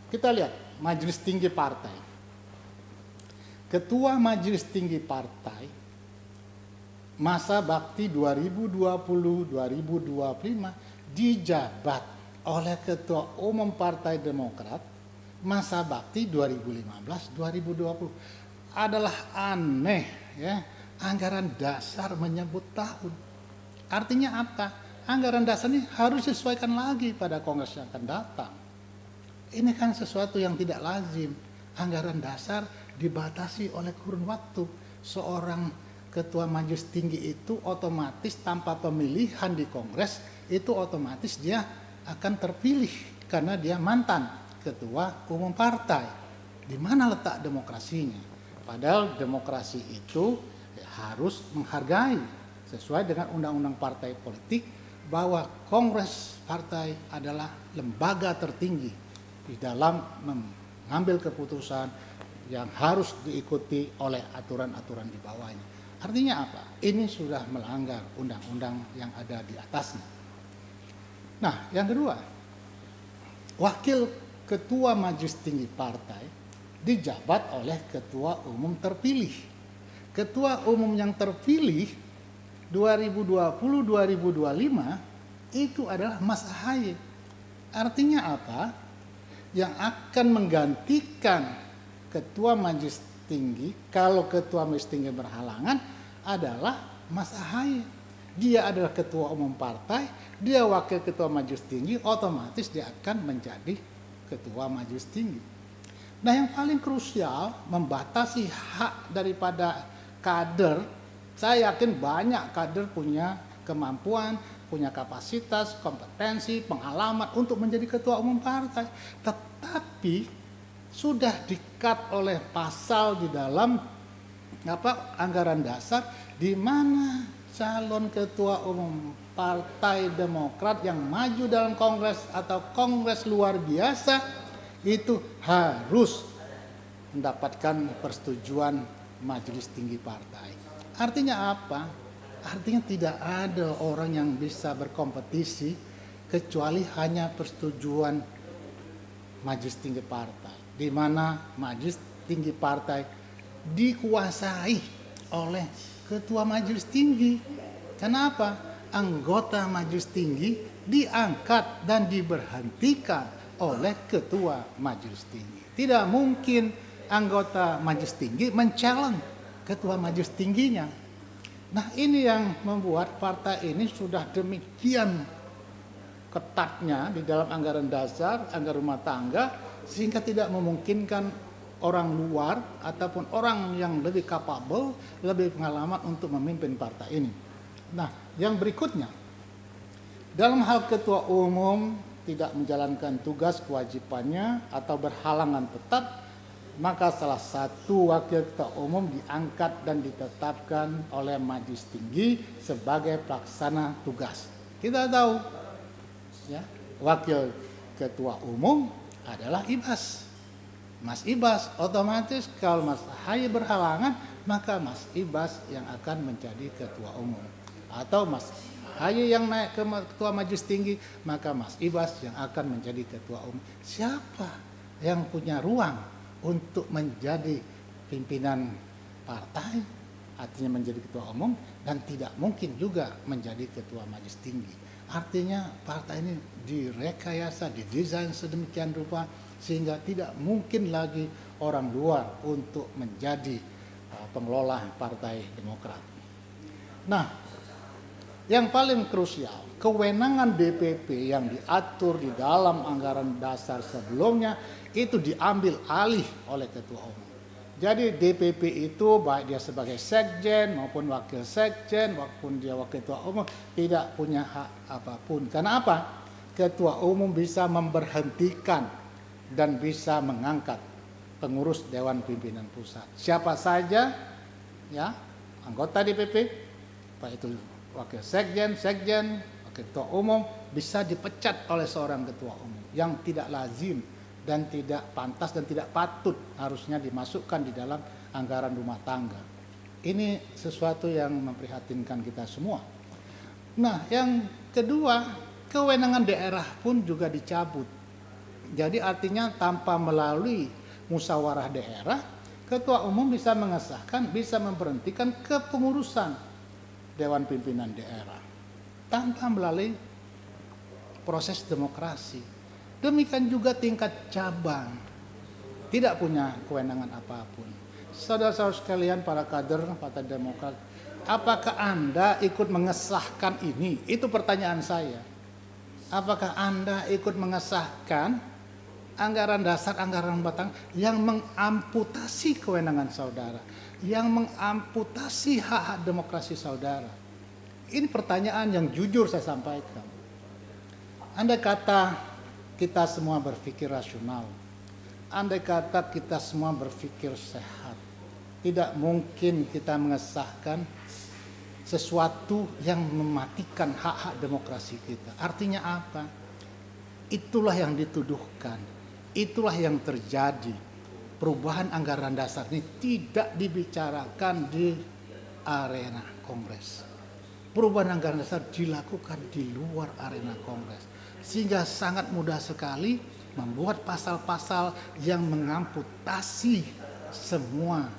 Kita lihat majelis tinggi partai. Ketua majelis tinggi partai masa bakti 2020-2025 dijabat oleh ketua umum Partai Demokrat masa bakti 2015-2020. Adalah aneh ya, anggaran dasar menyebut tahun. Artinya apa? Anggaran dasar ini harus disesuaikan lagi pada kongres yang akan datang. Ini kan sesuatu yang tidak lazim. Anggaran dasar dibatasi oleh kurun waktu. Seorang ketua majelis tinggi itu otomatis tanpa pemilihan di kongres, itu otomatis dia akan terpilih karena dia mantan ketua umum partai. Di mana letak demokrasinya? Padahal demokrasi itu harus menghargai sesuai dengan undang-undang partai politik bahwa kongres partai adalah lembaga tertinggi di dalam mengambil keputusan yang harus diikuti oleh aturan-aturan di bawahnya. Artinya apa? Ini sudah melanggar undang-undang yang ada di atasnya. Nah, yang kedua, wakil ketua majelis tinggi partai dijabat oleh ketua umum terpilih. Ketua umum yang terpilih 2020-2025 itu adalah Mas Ahaye. Artinya apa? Yang akan menggantikan Ketua Majelis Tinggi kalau Ketua Majelis Tinggi berhalangan adalah Mas Ahaye. Dia adalah Ketua Umum Partai, dia Wakil Ketua Majelis Tinggi, otomatis dia akan menjadi Ketua Majelis Tinggi. Nah, yang paling krusial membatasi hak daripada kader. Saya yakin banyak kader punya kemampuan, punya kapasitas, kompetensi, pengalaman untuk menjadi ketua umum partai. Tetapi sudah di-cut oleh pasal di dalam anggaran dasar di mana calon ketua umum Partai Demokrat yang maju dalam kongres atau kongres luar biasa itu harus mendapatkan persetujuan majelis tinggi partai. Artinya apa? Artinya tidak ada orang yang bisa berkompetisi kecuali hanya persetujuan majelis tinggi partai, di mana majelis tinggi partai dikuasai oleh ketua majelis tinggi. Kenapa? Anggota majelis tinggi diangkat dan diberhentikan oleh ketua majelis tinggi. Tidak mungkin anggota majelis tinggi men-challenge ketua majelis tingginya. Nah, ini yang membuat partai ini sudah demikian ketatnya di dalam anggaran dasar, anggaran rumah tangga, sehingga tidak memungkinkan orang luar ataupun orang yang lebih capable, lebih pengalaman untuk memimpin partai ini. Nah, yang berikutnya, dalam hal ketua umum tidak menjalankan tugas kewajibannya atau berhalangan tetap, maka salah satu wakil ketua umum diangkat dan ditetapkan oleh majelis tinggi sebagai pelaksana tugas. Kita tahu, ya, wakil ketua umum adalah Ibas. Mas Ibas, otomatis kalau Mas Ahaye berhalangan, maka Mas Ibas yang akan menjadi ketua umum. Atau Mas Ahaye yang naik ke ketua majelis tinggi, maka Mas Ibas yang akan menjadi ketua umum. Siapa yang punya ruang untuk menjadi pimpinan partai, artinya menjadi ketua umum, dan tidak mungkin juga menjadi ketua majelis tinggi. Artinya partai ini direkayasa, didesain sedemikian rupa sehingga tidak mungkin lagi orang luar untuk menjadi pengelola Partai Demokrat. Nah, yang paling krusial, kewenangan DPP yang diatur di dalam anggaran dasar sebelumnya itu diambil alih oleh ketua umum. Jadi DPP itu baik dia sebagai sekjen maupun wakil sekjen maupun dia wakil ketua umum tidak punya hak apapun. Karena apa? Ketua umum bisa memberhentikan dan bisa mengangkat pengurus Dewan Pimpinan Pusat. Siapa saja, ya, anggota DPP, baik itu wakil sekjen, wakil ketua umum, bisa dipecat oleh seorang ketua umum yang tidak lazim dan tidak pantas dan tidak patut harusnya dimasukkan di dalam anggaran rumah tangga. Ini sesuatu yang memprihatinkan kita semua. Nah, yang kedua, kewenangan daerah pun juga dicabut. Jadi artinya tanpa melalui musyawarah daerah, ketua umum bisa mengesahkan, bisa memberhentikan kepengurusan Dewan Pimpinan Daerah tanpa melalui proses demokrasi. Demikian juga tingkat cabang tidak punya kewenangan apapun. Saudara-saudara sekalian, para kader Partai Demokrat, apakah Anda ikut mengesahkan ini? Itu pertanyaan saya. Apakah Anda ikut mengesahkan anggaran dasar, anggaran batang yang mengamputasi kewenangan saudara, yang mengamputasi hak-hak demokrasi saudara? Ini pertanyaan yang jujur saya sampaikan. Andai kata kita semua berpikir rasional, andai kata kita semua berpikir sehat, tidak mungkin kita mengesahkan sesuatu yang mematikan hak-hak demokrasi kita. Artinya apa? Itulah yang dituduhkan, itulah yang terjadi. Perubahan anggaran dasar ini tidak dibicarakan di arena kongres. Perubahan anggaran dasar dilakukan di luar arena kongres. Sehingga sangat mudah sekali membuat pasal-pasal yang mengamputasi semua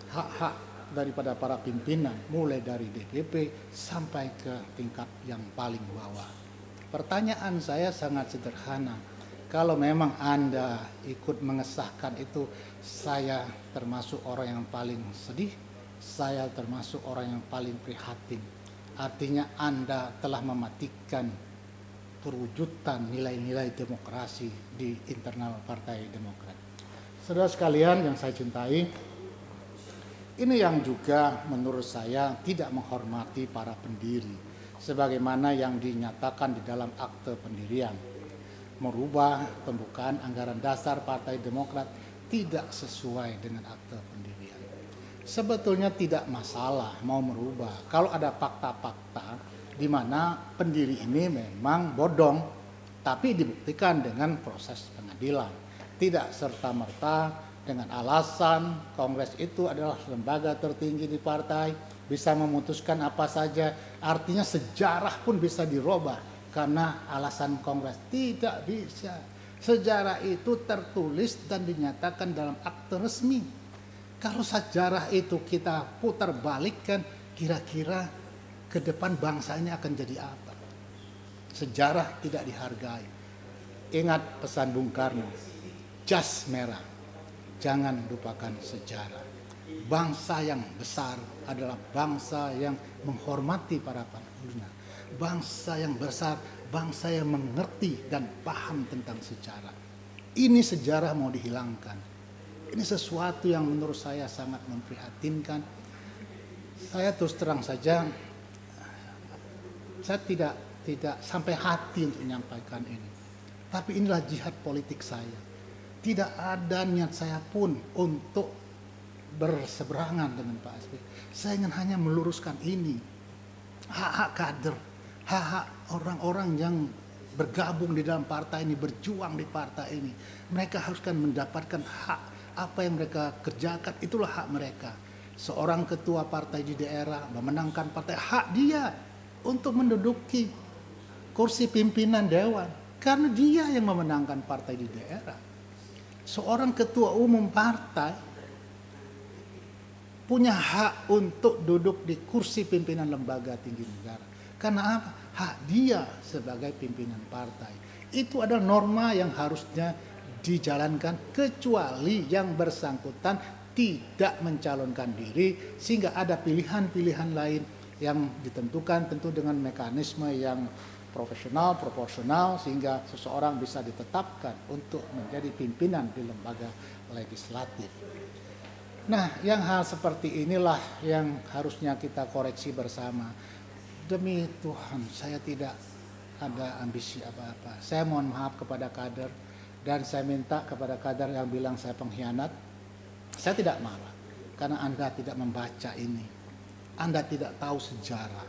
hak-hak daripada para pimpinan, mulai dari DPP sampai ke tingkat yang paling bawah. Pertanyaan saya sangat sederhana. Kalau memang Anda ikut mengesahkan itu, saya termasuk orang yang paling sedih, saya termasuk orang yang paling prihatin. Artinya Anda telah mematikan perwujudan nilai-nilai demokrasi di internal Partai Demokrat. Saudara sekalian yang saya cintai, ini yang juga menurut saya tidak menghormati para pendiri, sebagaimana yang dinyatakan di dalam akte pendirian. Merubah pembukaan anggaran dasar Partai Demokrat tidak sesuai dengan akte pendirian. Sebetulnya tidak masalah mau merubah kalau ada fakta-fakta di mana pendiri ini memang bodong, tapi dibuktikan dengan proses pengadilan. Tidak serta-merta dengan alasan Kongres itu adalah lembaga tertinggi di partai, bisa memutuskan apa saja, artinya sejarah pun bisa dirubah karena alasan Kongres. Tidak bisa. Sejarah itu tertulis dan dinyatakan dalam akte resmi. Kalau sejarah itu kita putar balikkan, kira-kira ke depan bangsa ini akan jadi apa? Sejarah tidak dihargai. Ingat pesan Bung Karno, jas merah, jangan lupakan sejarah. Bangsa yang besar adalah bangsa yang menghormati para pendahulunya. Bangsa yang besar, bangsa yang mengerti dan paham tentang sejarah. Ini sejarah mau dihilangkan. Ini sesuatu yang menurut saya sangat memprihatinkan. Saya terus terang saja, saya tidak sampai hati untuk menyampaikan ini. Tapi inilah jihad politik saya. Tidak ada niat saya pun untuk berseberangan dengan Pak SBY. Saya ingin hanya meluruskan ini. Hak-hak kader, hak-hak orang-orang yang bergabung di dalam partai ini, berjuang di partai ini. Mereka harus kan mendapatkan hak apa yang mereka kerjakan, itulah hak mereka. Seorang ketua partai di daerah memenangkan partai, hak dia untuk menduduki kursi pimpinan dewan. Karena dia yang memenangkan partai di daerah. Seorang ketua umum partai punya hak untuk duduk di kursi pimpinan lembaga tinggi negara. Karena apa? Hak dia sebagai pimpinan partai. Itu adalah norma yang harusnya dijalankan kecuali yang bersangkutan tidak mencalonkan diri sehingga ada pilihan-pilihan lain yang ditentukan tentu dengan mekanisme yang profesional, proporsional sehingga seseorang bisa ditetapkan untuk menjadi pimpinan di lembaga legislatif. Nah, yang hal seperti inilah yang harusnya kita koreksi bersama. Demi Tuhan, saya tidak ada ambisi apa-apa. Saya mohon maaf kepada kader dan saya minta kepada kader yang bilang saya pengkhianat. Saya tidak marah karena Anda tidak membaca ini. Anda tidak tahu sejarah.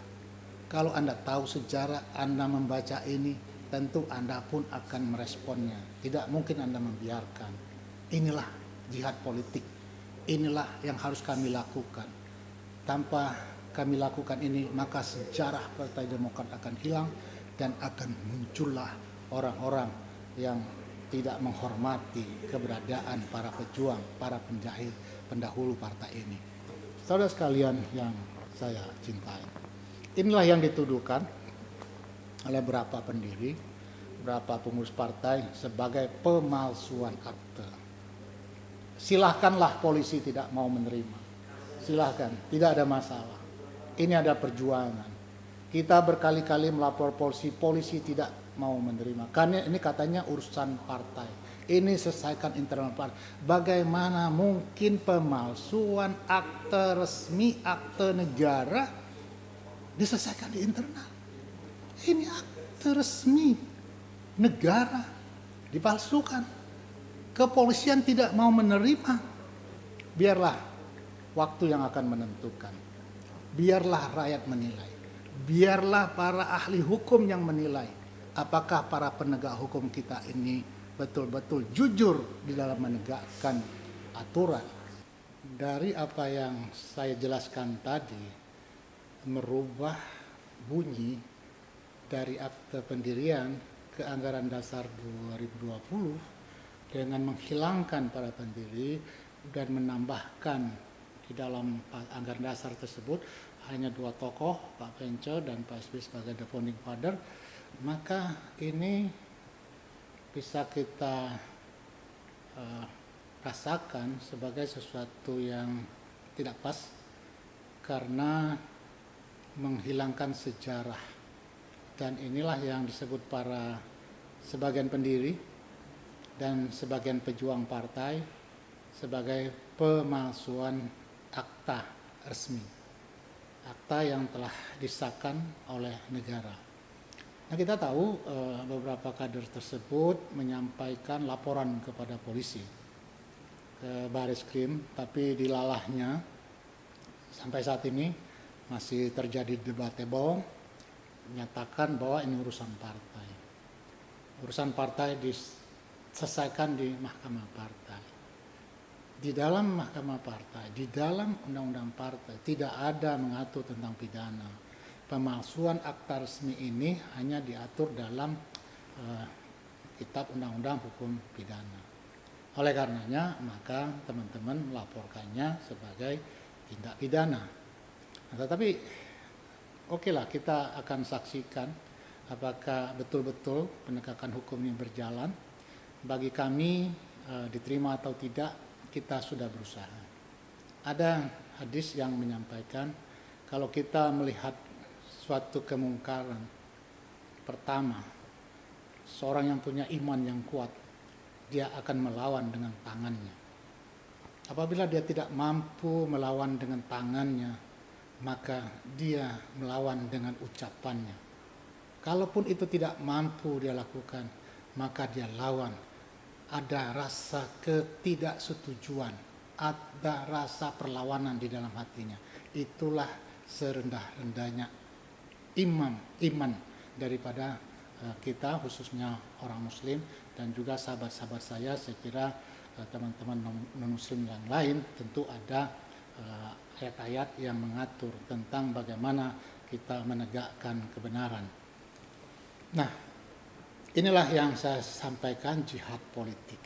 Kalau Anda tahu sejarah, Anda membaca ini, tentu Anda pun akan meresponnya. Tidak mungkin Anda membiarkan. Inilah jihad politik. Inilah yang harus kami lakukan. Tanpa kami lakukan ini, maka sejarah Partai Demokrat akan hilang dan akan muncullah orang-orang yang tidak menghormati keberadaan para pejuang, para pendahulu partai ini. Saudara sekalian yang saya cintai. Inilah yang dituduhkan oleh beberapa pendiri, beberapa pengurus partai sebagai pemalsuan akte. Silahkanlah polisi tidak mau menerima. Silahkan, tidak ada masalah. Ini ada perjuangan. Kita berkali-kali melapor polisi, polisi tidak mau menerima. Karena ini katanya urusan partai. Ini selesaikan internal partai. Bagaimana mungkin pemalsuan akte resmi, akte negara diselesaikan di internal? Ini akte resmi negara dipalsukan. Kepolisian tidak mau menerima. Biarlah waktu yang akan menentukan. Biarlah rakyat menilai. Biarlah para ahli hukum yang menilai. Apakah para penegak hukum kita ini betul-betul jujur di dalam menegakkan aturan. Dari apa yang saya jelaskan tadi, merubah bunyi dari akte pendirian ke anggaran dasar 2020 dengan menghilangkan para pendiri dan menambahkan di dalam anggaran dasar tersebut hanya 2 tokoh, Pak Pence dan Pak SBY sebagai the founding father, maka ini bisa kita rasakan sebagai sesuatu yang tidak pas karena menghilangkan sejarah. Dan inilah yang disebut para sebagian pendiri dan sebagian pejuang partai sebagai pemalsuan akta resmi, akta yang telah disahkan oleh negara. Nah, kita tahu beberapa kader tersebut menyampaikan laporan kepada polisi, ke Baris Krim, tapi dilalahnya sampai saat ini masih terjadi debatable, menyatakan bahwa ini urusan partai. Urusan partai diselesaikan di mahkamah partai. Di dalam mahkamah partai, di dalam undang-undang partai tidak ada mengatur tentang pidana. Pemalsuan akta resmi ini hanya diatur dalam kitab undang-undang hukum pidana. Oleh karenanya, maka teman-teman melaporkannya sebagai tindak pidana. Nah, tetapi oke lah, kita akan saksikan apakah betul-betul penegakan hukum ini berjalan. Bagi kami diterima atau tidak, kita sudah berusaha. Ada hadis yang menyampaikan kalau kita melihat suatu kemungkaran, pertama, seorang yang punya iman yang kuat, dia akan melawan dengan tangannya. Apabila dia tidak mampu melawan dengan tangannya, maka dia melawan dengan ucapannya. Kalaupun itu tidak mampu dia lakukan, maka dia lawan. Ada rasa ketidaksetujuan, ada rasa perlawanan di dalam hatinya. Itulah serendah-rendahnya iman daripada kita, khususnya orang Muslim dan juga sahabat-sahabat saya kira teman-teman non-Muslim yang lain tentu ada ayat-ayat yang mengatur tentang bagaimana kita menegakkan kebenaran. Nah, inilah yang saya sampaikan, jihad politik.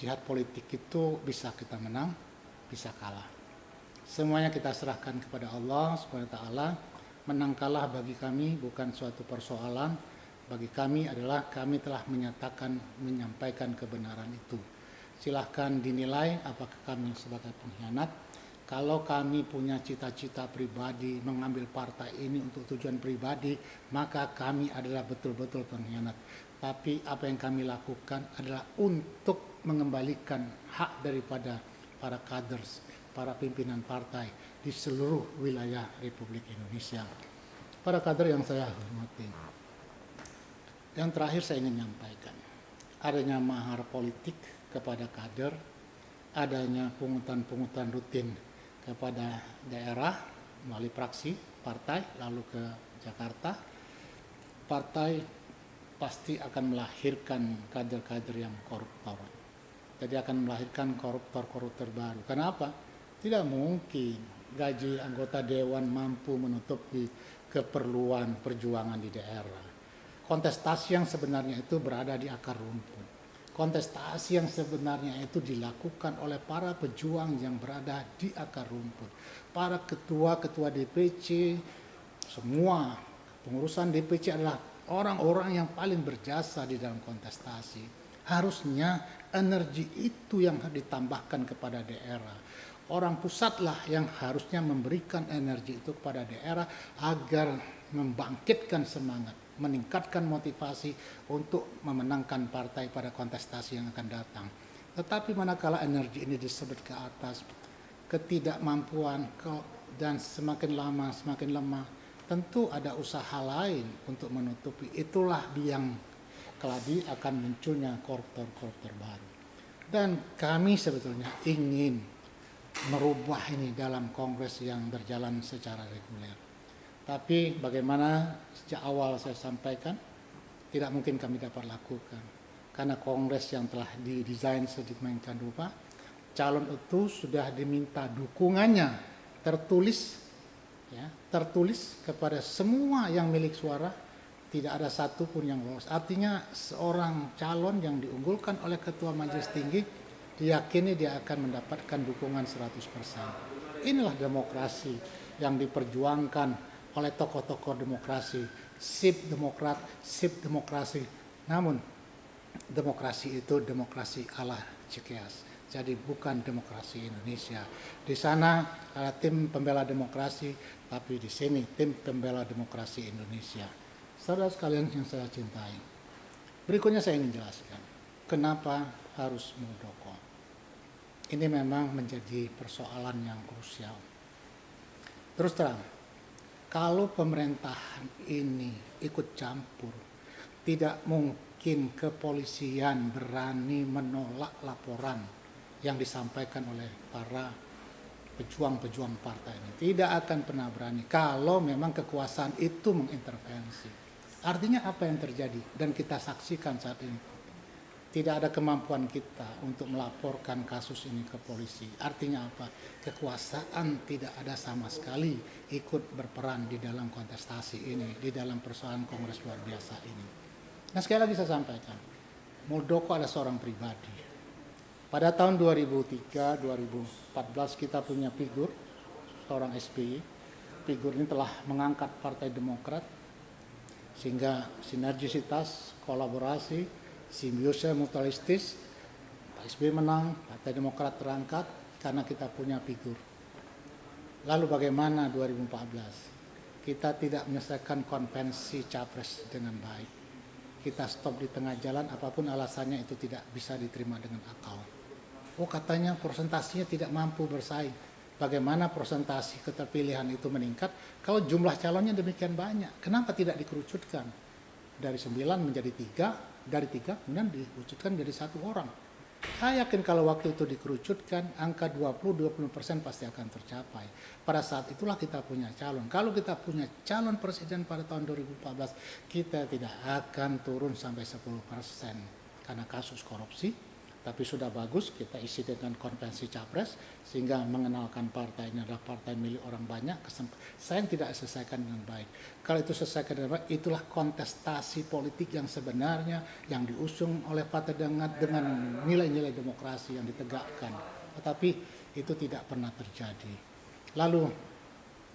Jihad politik itu bisa kita menang, bisa kalah. Semuanya kita serahkan kepada Allah Subhanahu wa taala. Menang kalah bagi kami bukan suatu persoalan. Bagi kami adalah kami telah menyampaikan kebenaran itu. Silahkan dinilai apakah kami sebagai pengkhianat. Kalau kami punya cita-cita pribadi mengambil partai ini untuk tujuan pribadi, maka kami adalah betul-betul pengkhianat. Tapi apa yang kami lakukan adalah untuk mengembalikan hak daripada para kaders, para pimpinan partai di seluruh wilayah Republik Indonesia. Para kader yang saya hormati, yang terakhir saya ingin menyampaikan, adanya mahar politik kepada kader, adanya pungutan-pungutan rutin kepada daerah melalui praksi partai lalu ke Jakarta, partai pasti akan melahirkan kader-kader yang koruptor. Jadi akan melahirkan koruptor-koruptor baru. Kenapa? Tidak mungkin gaji anggota dewan mampu menutupi keperluan perjuangan di daerah. Kontestasi yang sebenarnya itu berada di akar rumput. Kontestasi yang sebenarnya itu dilakukan oleh para pejuang yang berada di akar rumput. Para ketua-ketua DPC, semua pengurusan DPC adalah orang-orang yang paling berjasa di dalam kontestasi. Harusnya energi itu yang ditambahkan kepada daerah. Orang pusatlah yang harusnya memberikan energi itu kepada daerah agar membangkitkan semangat, meningkatkan motivasi untuk memenangkan partai pada kontestasi yang akan datang. Tetapi manakala energi ini disebut ke atas, ketidakmampuan dan semakin lama semakin lemah, tentu ada usaha lain untuk menutupi. Itulah biang keladi akan munculnya koruptor-koruptor baru. Dan kami sebetulnya ingin merubah ini dalam kongres yang berjalan secara reguler. Tapi bagaimana sejak awal saya sampaikan, tidak mungkin kami dapat lakukan. Karena kongres yang telah didesain sedemikian rupa, calon itu sudah diminta dukungannya tertulis kepada semua yang milik suara, tidak ada satupun yang lolos. Artinya seorang calon yang diunggulkan oleh Ketua Majelis Tinggi diyakini dia akan mendapatkan dukungan 100%. Inilah demokrasi yang diperjuangkan oleh tokoh-tokoh demokrasi, sip demokrat, sip demokrasi. Namun demokrasi itu demokrasi ala Cikeas. Jadi bukan demokrasi Indonesia. Di sana ada tim pembela demokrasi, tapi di sini tim pembela demokrasi Indonesia. Saudara sekalian yang saya cintai, berikutnya saya ingin jelaskan kenapa harus Muldoko. Ini memang menjadi persoalan yang krusial. Terus terang, kalau pemerintahan ini ikut campur, tidak mungkin kepolisian berani menolak laporan yang disampaikan oleh para pejuang-pejuang partai ini. Tidak akan pernah berani kalau memang kekuasaan itu mengintervensi. Artinya apa yang terjadi dan kita saksikan saat ini? Tidak ada kemampuan kita untuk melaporkan kasus ini ke polisi. Artinya apa? Kekuasaan tidak ada sama sekali ikut berperan di dalam kontestasi ini, di dalam persoalan Kongres luar biasa ini. Nah, sekali lagi saya sampaikan, Muldoko adalah seorang pribadi. Pada tahun 2003-2014 kita punya figur, seorang SBY. Figur ini telah mengangkat Partai Demokrat, sehingga sinergisitas, kolaborasi, simbiosis mutualistis, Pak SBY menang, Partai Demokrat terangkat karena kita punya figur. Lalu bagaimana 2014? Kita tidak menyelesaikan konvensi Capres dengan baik. Kita stop di tengah jalan, apapun alasannya itu tidak bisa diterima dengan akal. Oh, katanya persentasinya tidak mampu bersaing. Bagaimana persentasi keterpilihan itu meningkat kalau jumlah calonnya demikian banyak? Kenapa tidak dikerucutkan? Dari 9 menjadi 3, dari 3 kemudian dikerucutkan menjadi 1 orang. Saya yakin kalau waktu itu dikerucutkan, angka 20-20% pasti akan tercapai. Pada saat itulah kita punya calon. Kalau kita punya calon presiden pada tahun 2014, kita tidak akan turun sampai 10% karena kasus korupsi. Tapi sudah bagus kita isi dengan konvensi Capres, sehingga mengenalkan partai ini adalah partai milik orang banyak. Saya tidak selesaikan dengan baik. Kalau itu selesaikan dengan baik, itulah kontestasi politik yang sebenarnya yang diusung oleh partai dengan nilai-nilai demokrasi yang ditegakkan. Tetapi itu tidak pernah terjadi. Lalu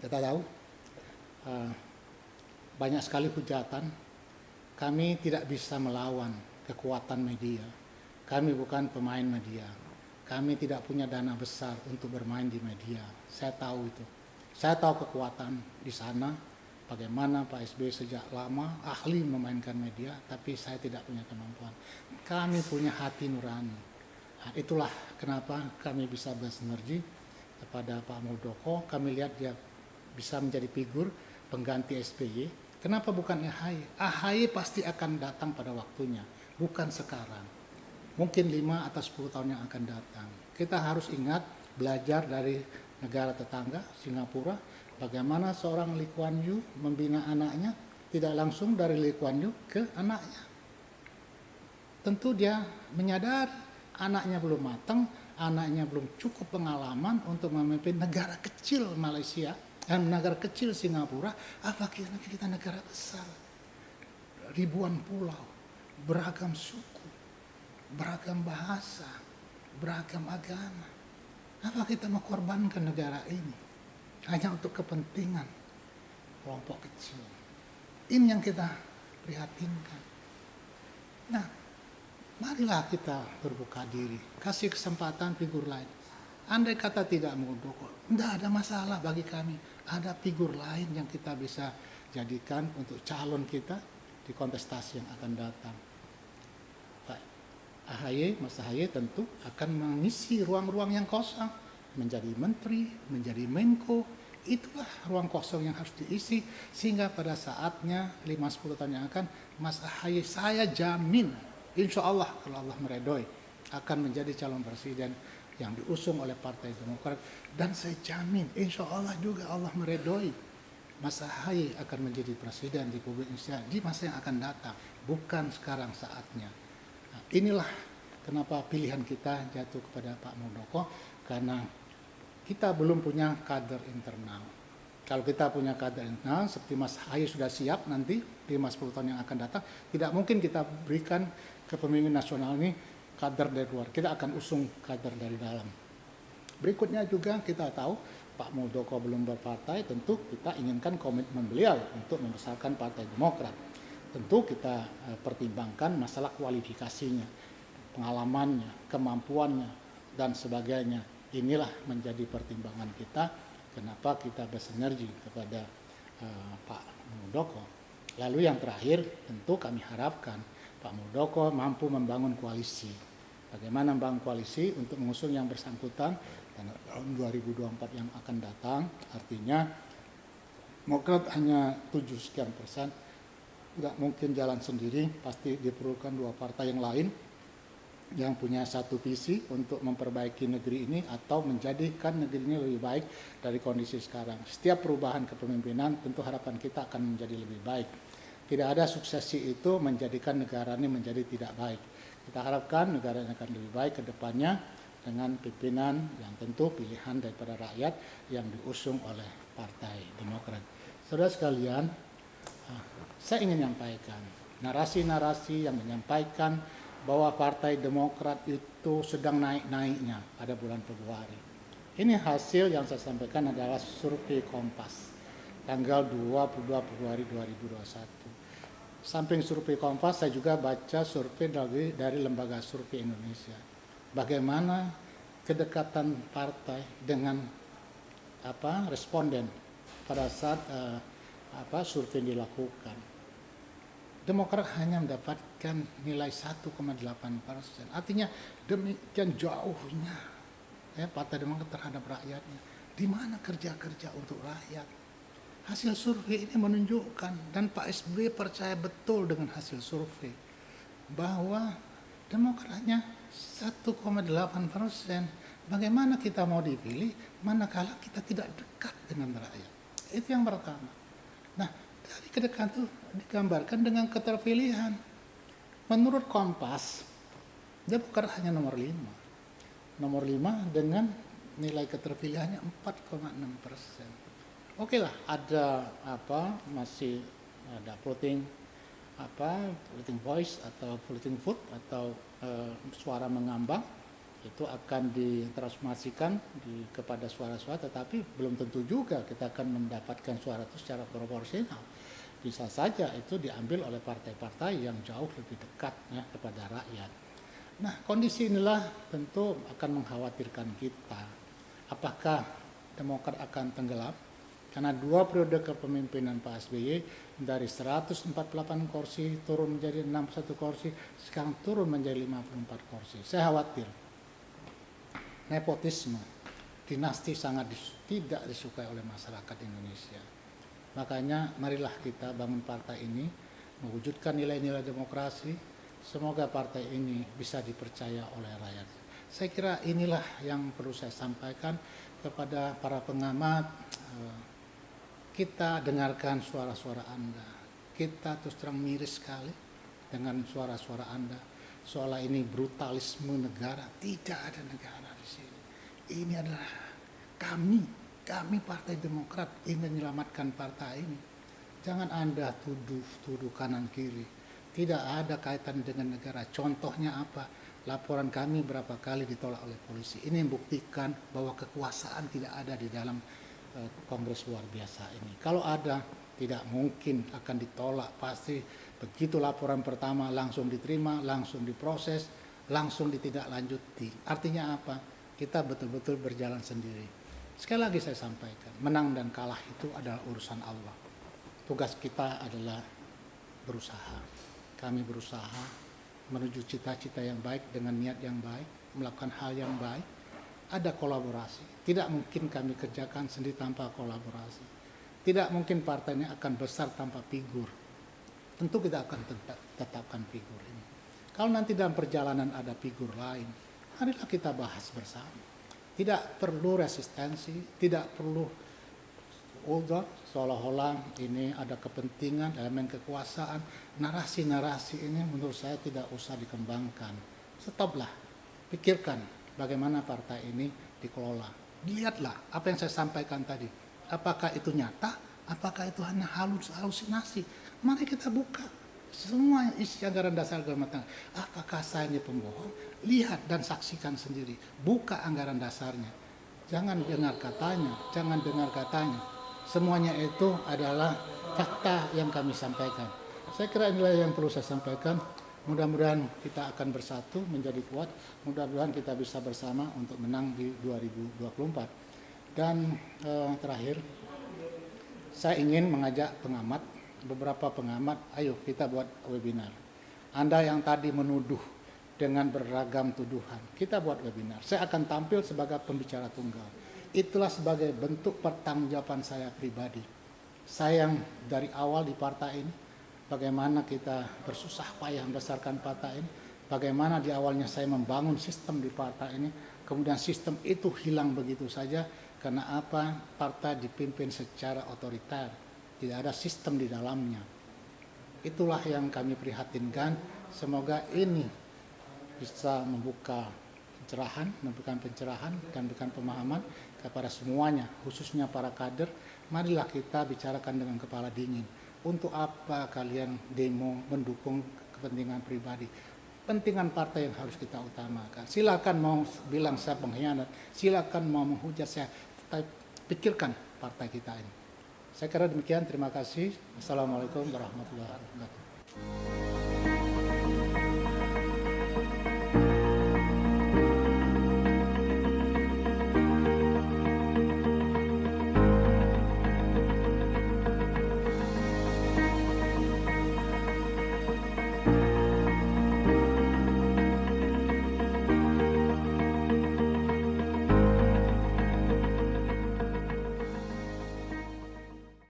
kita tahu banyak sekali hujatan. Kami tidak bisa melawan kekuatan media. Kami bukan pemain media. Kami tidak punya dana besar untuk bermain di media. Saya tahu itu. Saya tahu kekuatan di sana. Bagaimana Pak SBY sejak lama ahli memainkan media, tapi saya tidak punya kemampuan. Kami punya hati nurani. Nah, itulah kenapa kami bisa bersinergi kepada Pak Muldoko. Kami lihat dia bisa menjadi figur pengganti SBY. Kenapa bukan AHY? AHY pasti akan datang pada waktunya, bukan sekarang. Mungkin 5 atau 10 tahun yang akan datang. Kita harus ingat, belajar dari negara tetangga, Singapura, bagaimana seorang Lee Kuan Yew membina anaknya, tidak langsung dari Lee Kuan Yew ke anaknya. Tentu dia menyadari anaknya belum matang, anaknya belum cukup pengalaman untuk memimpin negara kecil Malaysia dan negara kecil Singapura, apalagi kita negara besar. Ribuan pulau, beragam suku, beragam bahasa, beragam agama. Apa kita mengorbankan negara ini hanya untuk kepentingan kelompok kecil? Ini yang kita prihatinkan. Nah, marilah kita berbuka diri, kasih kesempatan figur lain. Andai kata tidak Muldoko, tidak ada masalah bagi kami. Ada figur lain yang kita bisa jadikan untuk calon kita di kontestasi yang akan datang. AHY, Mas AHY tentu akan mengisi ruang-ruang yang kosong, menjadi menteri, menjadi menko. Itulah ruang kosong yang harus diisi, sehingga pada saatnya 5-10 tahun yang akan, Mas AHY saya jamin, insya Allah kalau Allah meredoi, akan menjadi calon presiden yang diusung oleh Partai Demokrat. Dan saya jamin, insya Allah juga Allah meredoi, Mas AHY akan menjadi presiden di Republik Indonesia di masa yang akan datang, bukan sekarang saatnya. Inilah kenapa pilihan kita jatuh kepada Pak Muldoko, karena kita belum punya kader internal. Kalau kita punya kader internal, seperti Mas AHY sudah siap nanti 5-10 tahun yang akan datang, tidak mungkin kita berikan kepemimpinan nasional ini kader dari luar. Kita akan usung kader dari dalam. Berikutnya juga kita tahu Pak Muldoko belum berpartai, tentu kita inginkan komitmen beliau untuk membesarkan Partai Demokrat. Tentu kita pertimbangkan masalah kualifikasinya, pengalamannya, kemampuannya, dan sebagainya. Inilah menjadi pertimbangan kita kenapa kita bersinergi kepada Pak Muldoko. Lalu yang terakhir, tentu kami harapkan Pak Muldoko mampu membangun koalisi. Bagaimana membangun koalisi untuk mengusung yang bersangkutan tahun 2024 yang akan datang. Artinya Demokrat hanya 7% nggak mungkin jalan sendiri, pasti diperlukan dua partai yang lain yang punya satu visi untuk memperbaiki negeri ini atau menjadikan negeri ini lebih baik dari kondisi sekarang. Setiap perubahan kepemimpinan tentu harapan kita akan menjadi lebih baik. Tidak ada suksesi itu menjadikan negara ini menjadi tidak baik. Kita harapkan negara ini akan lebih baik ke depannya dengan pimpinan yang tentu pilihan daripada rakyat yang diusung oleh Partai Demokrat. Saudara sekalian, saya ingin menyampaikan narasi-narasi yang menyampaikan bahwa Partai Demokrat itu sedang naik-naiknya pada bulan Februari. Ini hasil yang saya sampaikan adalah survei Kompas tanggal 22 Februari 2021. Samping survei Kompas, saya juga baca survei dari Lembaga Survei Indonesia. Bagaimana kedekatan partai dengan responden pada saat survei dilakukan. Demokrat hanya mendapatkan nilai 1,8%. Artinya demikian jauhnya Partai Demokrat terhadap rakyatnya. Di mana kerja-kerja untuk rakyat? Hasil survei ini menunjukkan, dan Pak SBY percaya betul dengan hasil survei, bahwa Demokrat hanya 1,8%. Bagaimana kita mau dipilih manakala kita tidak dekat dengan rakyat? Itu yang pertama. Nah, dari kedekatan itu digambarkan dengan keterpilihan. Menurut Kompas, Demokrat hanya nomor 5. Nomor 5 dengan nilai keterpilihannya 4,6%. Oke lah, ada masih ada voting voice atau voting vote atau suara mengambang, itu akan ditransformasikan kepada suara-suara, tetapi belum tentu juga kita akan mendapatkan suara itu secara proporsional. Bisa saja itu diambil oleh partai-partai yang jauh lebih dekat kepada rakyat. Nah, kondisi inilah tentu akan mengkhawatirkan kita. Apakah Demokrat akan tenggelam? Karena 2 periode kepemimpinan Pak SBY dari 148 kursi turun menjadi 61 kursi, sekarang turun menjadi 54 kursi. Saya khawatir nepotisme, dinasti sangat tidak disukai oleh masyarakat Indonesia. Makanya marilah kita bangun partai ini, mewujudkan nilai-nilai demokrasi. Semoga partai ini bisa dipercaya oleh rakyat. Saya kira inilah yang perlu saya sampaikan kepada para pengamat. Kita dengarkan suara-suara Anda. Kita terus terang miris sekali dengan suara-suara Anda. Seolah ini brutalisme negara. Tidak ada negara di sini. Ini adalah kami Partai Demokrat ingin menyelamatkan partai ini. Jangan Anda tuduh kanan kiri. Tidak ada kaitan dengan negara. Contohnya apa? Laporan kami berapa kali ditolak oleh polisi. Ini membuktikan bahwa kekuasaan tidak ada di dalam Kongres luar biasa ini. Kalau ada, tidak mungkin akan ditolak. Pasti begitu laporan pertama langsung diterima, langsung diproses, langsung ditindaklanjuti. Artinya apa? Kita betul-betul berjalan sendiri. Sekali lagi saya sampaikan, menang dan kalah itu adalah urusan Allah. Tugas kita adalah berusaha. Kami berusaha menuju cita-cita yang baik dengan niat yang baik, melakukan hal yang baik. Ada kolaborasi. Tidak mungkin kami kerjakan sendiri tanpa kolaborasi. Tidak mungkin partai ini akan besar tanpa figur. Tentu kita akan tetapkan figur ini. Kalau nanti dalam perjalanan ada figur lain, marilah kita bahas bersama. Tidak perlu resistensi, tidak perlu seolah-olah ini ada kepentingan, elemen kekuasaan. Narasi-narasi ini menurut saya tidak usah dikembangkan. Stoplah, pikirkan bagaimana partai ini dikelola. Lihatlah apa yang saya sampaikan tadi. Apakah itu nyata? Apakah itu hanya halusinasi? Mari kita buka semua isi anggaran dasar rumah tangga. Apakah saya ini pembohong? Lihat dan saksikan sendiri. Buka anggaran dasarnya. jangan dengar katanya, jangan dengar katanya. Semuanya itu adalah fakta yang kami sampaikan. Saya kira inilah yang perlu saya sampaikan. Mudah-mudahan kita akan bersatu menjadi kuat. Mudah-mudahan kita bisa bersama untuk menang di 2024. Dan terakhir, saya ingin mengajak pengamat, beberapa pengamat, ayo kita buat webinar. Anda yang tadi menuduh dengan beragam tuduhan, kita buat webinar. Saya akan tampil sebagai pembicara tunggal. Itulah sebagai bentuk pertanggungjawaban saya pribadi. Saya yang dari awal di partai ini, bagaimana kita bersusah payah membesarkan partai ini, bagaimana di awalnya saya membangun sistem di partai ini, kemudian sistem itu hilang begitu saja, karena apa? Partai dipimpin secara otoriter, tidak ada sistem di dalamnya. Itulah yang kami prihatinkan. Semoga ini bisa membuka pencerahan, memberikan pencerahan dan memberikan pemahaman kepada semuanya, khususnya para kader. Marilah kita bicarakan dengan kepala dingin. Untuk apa kalian demo mendukung kepentingan pribadi? Kepentingan partai yang harus kita utamakan. Silakan mau bilang saya pengkhianat, silakan mau menghujat saya, tapi pikirkan partai kita ini. Saya kira demikian, terima kasih. Assalamualaikum warahmatullahi wabarakatuh.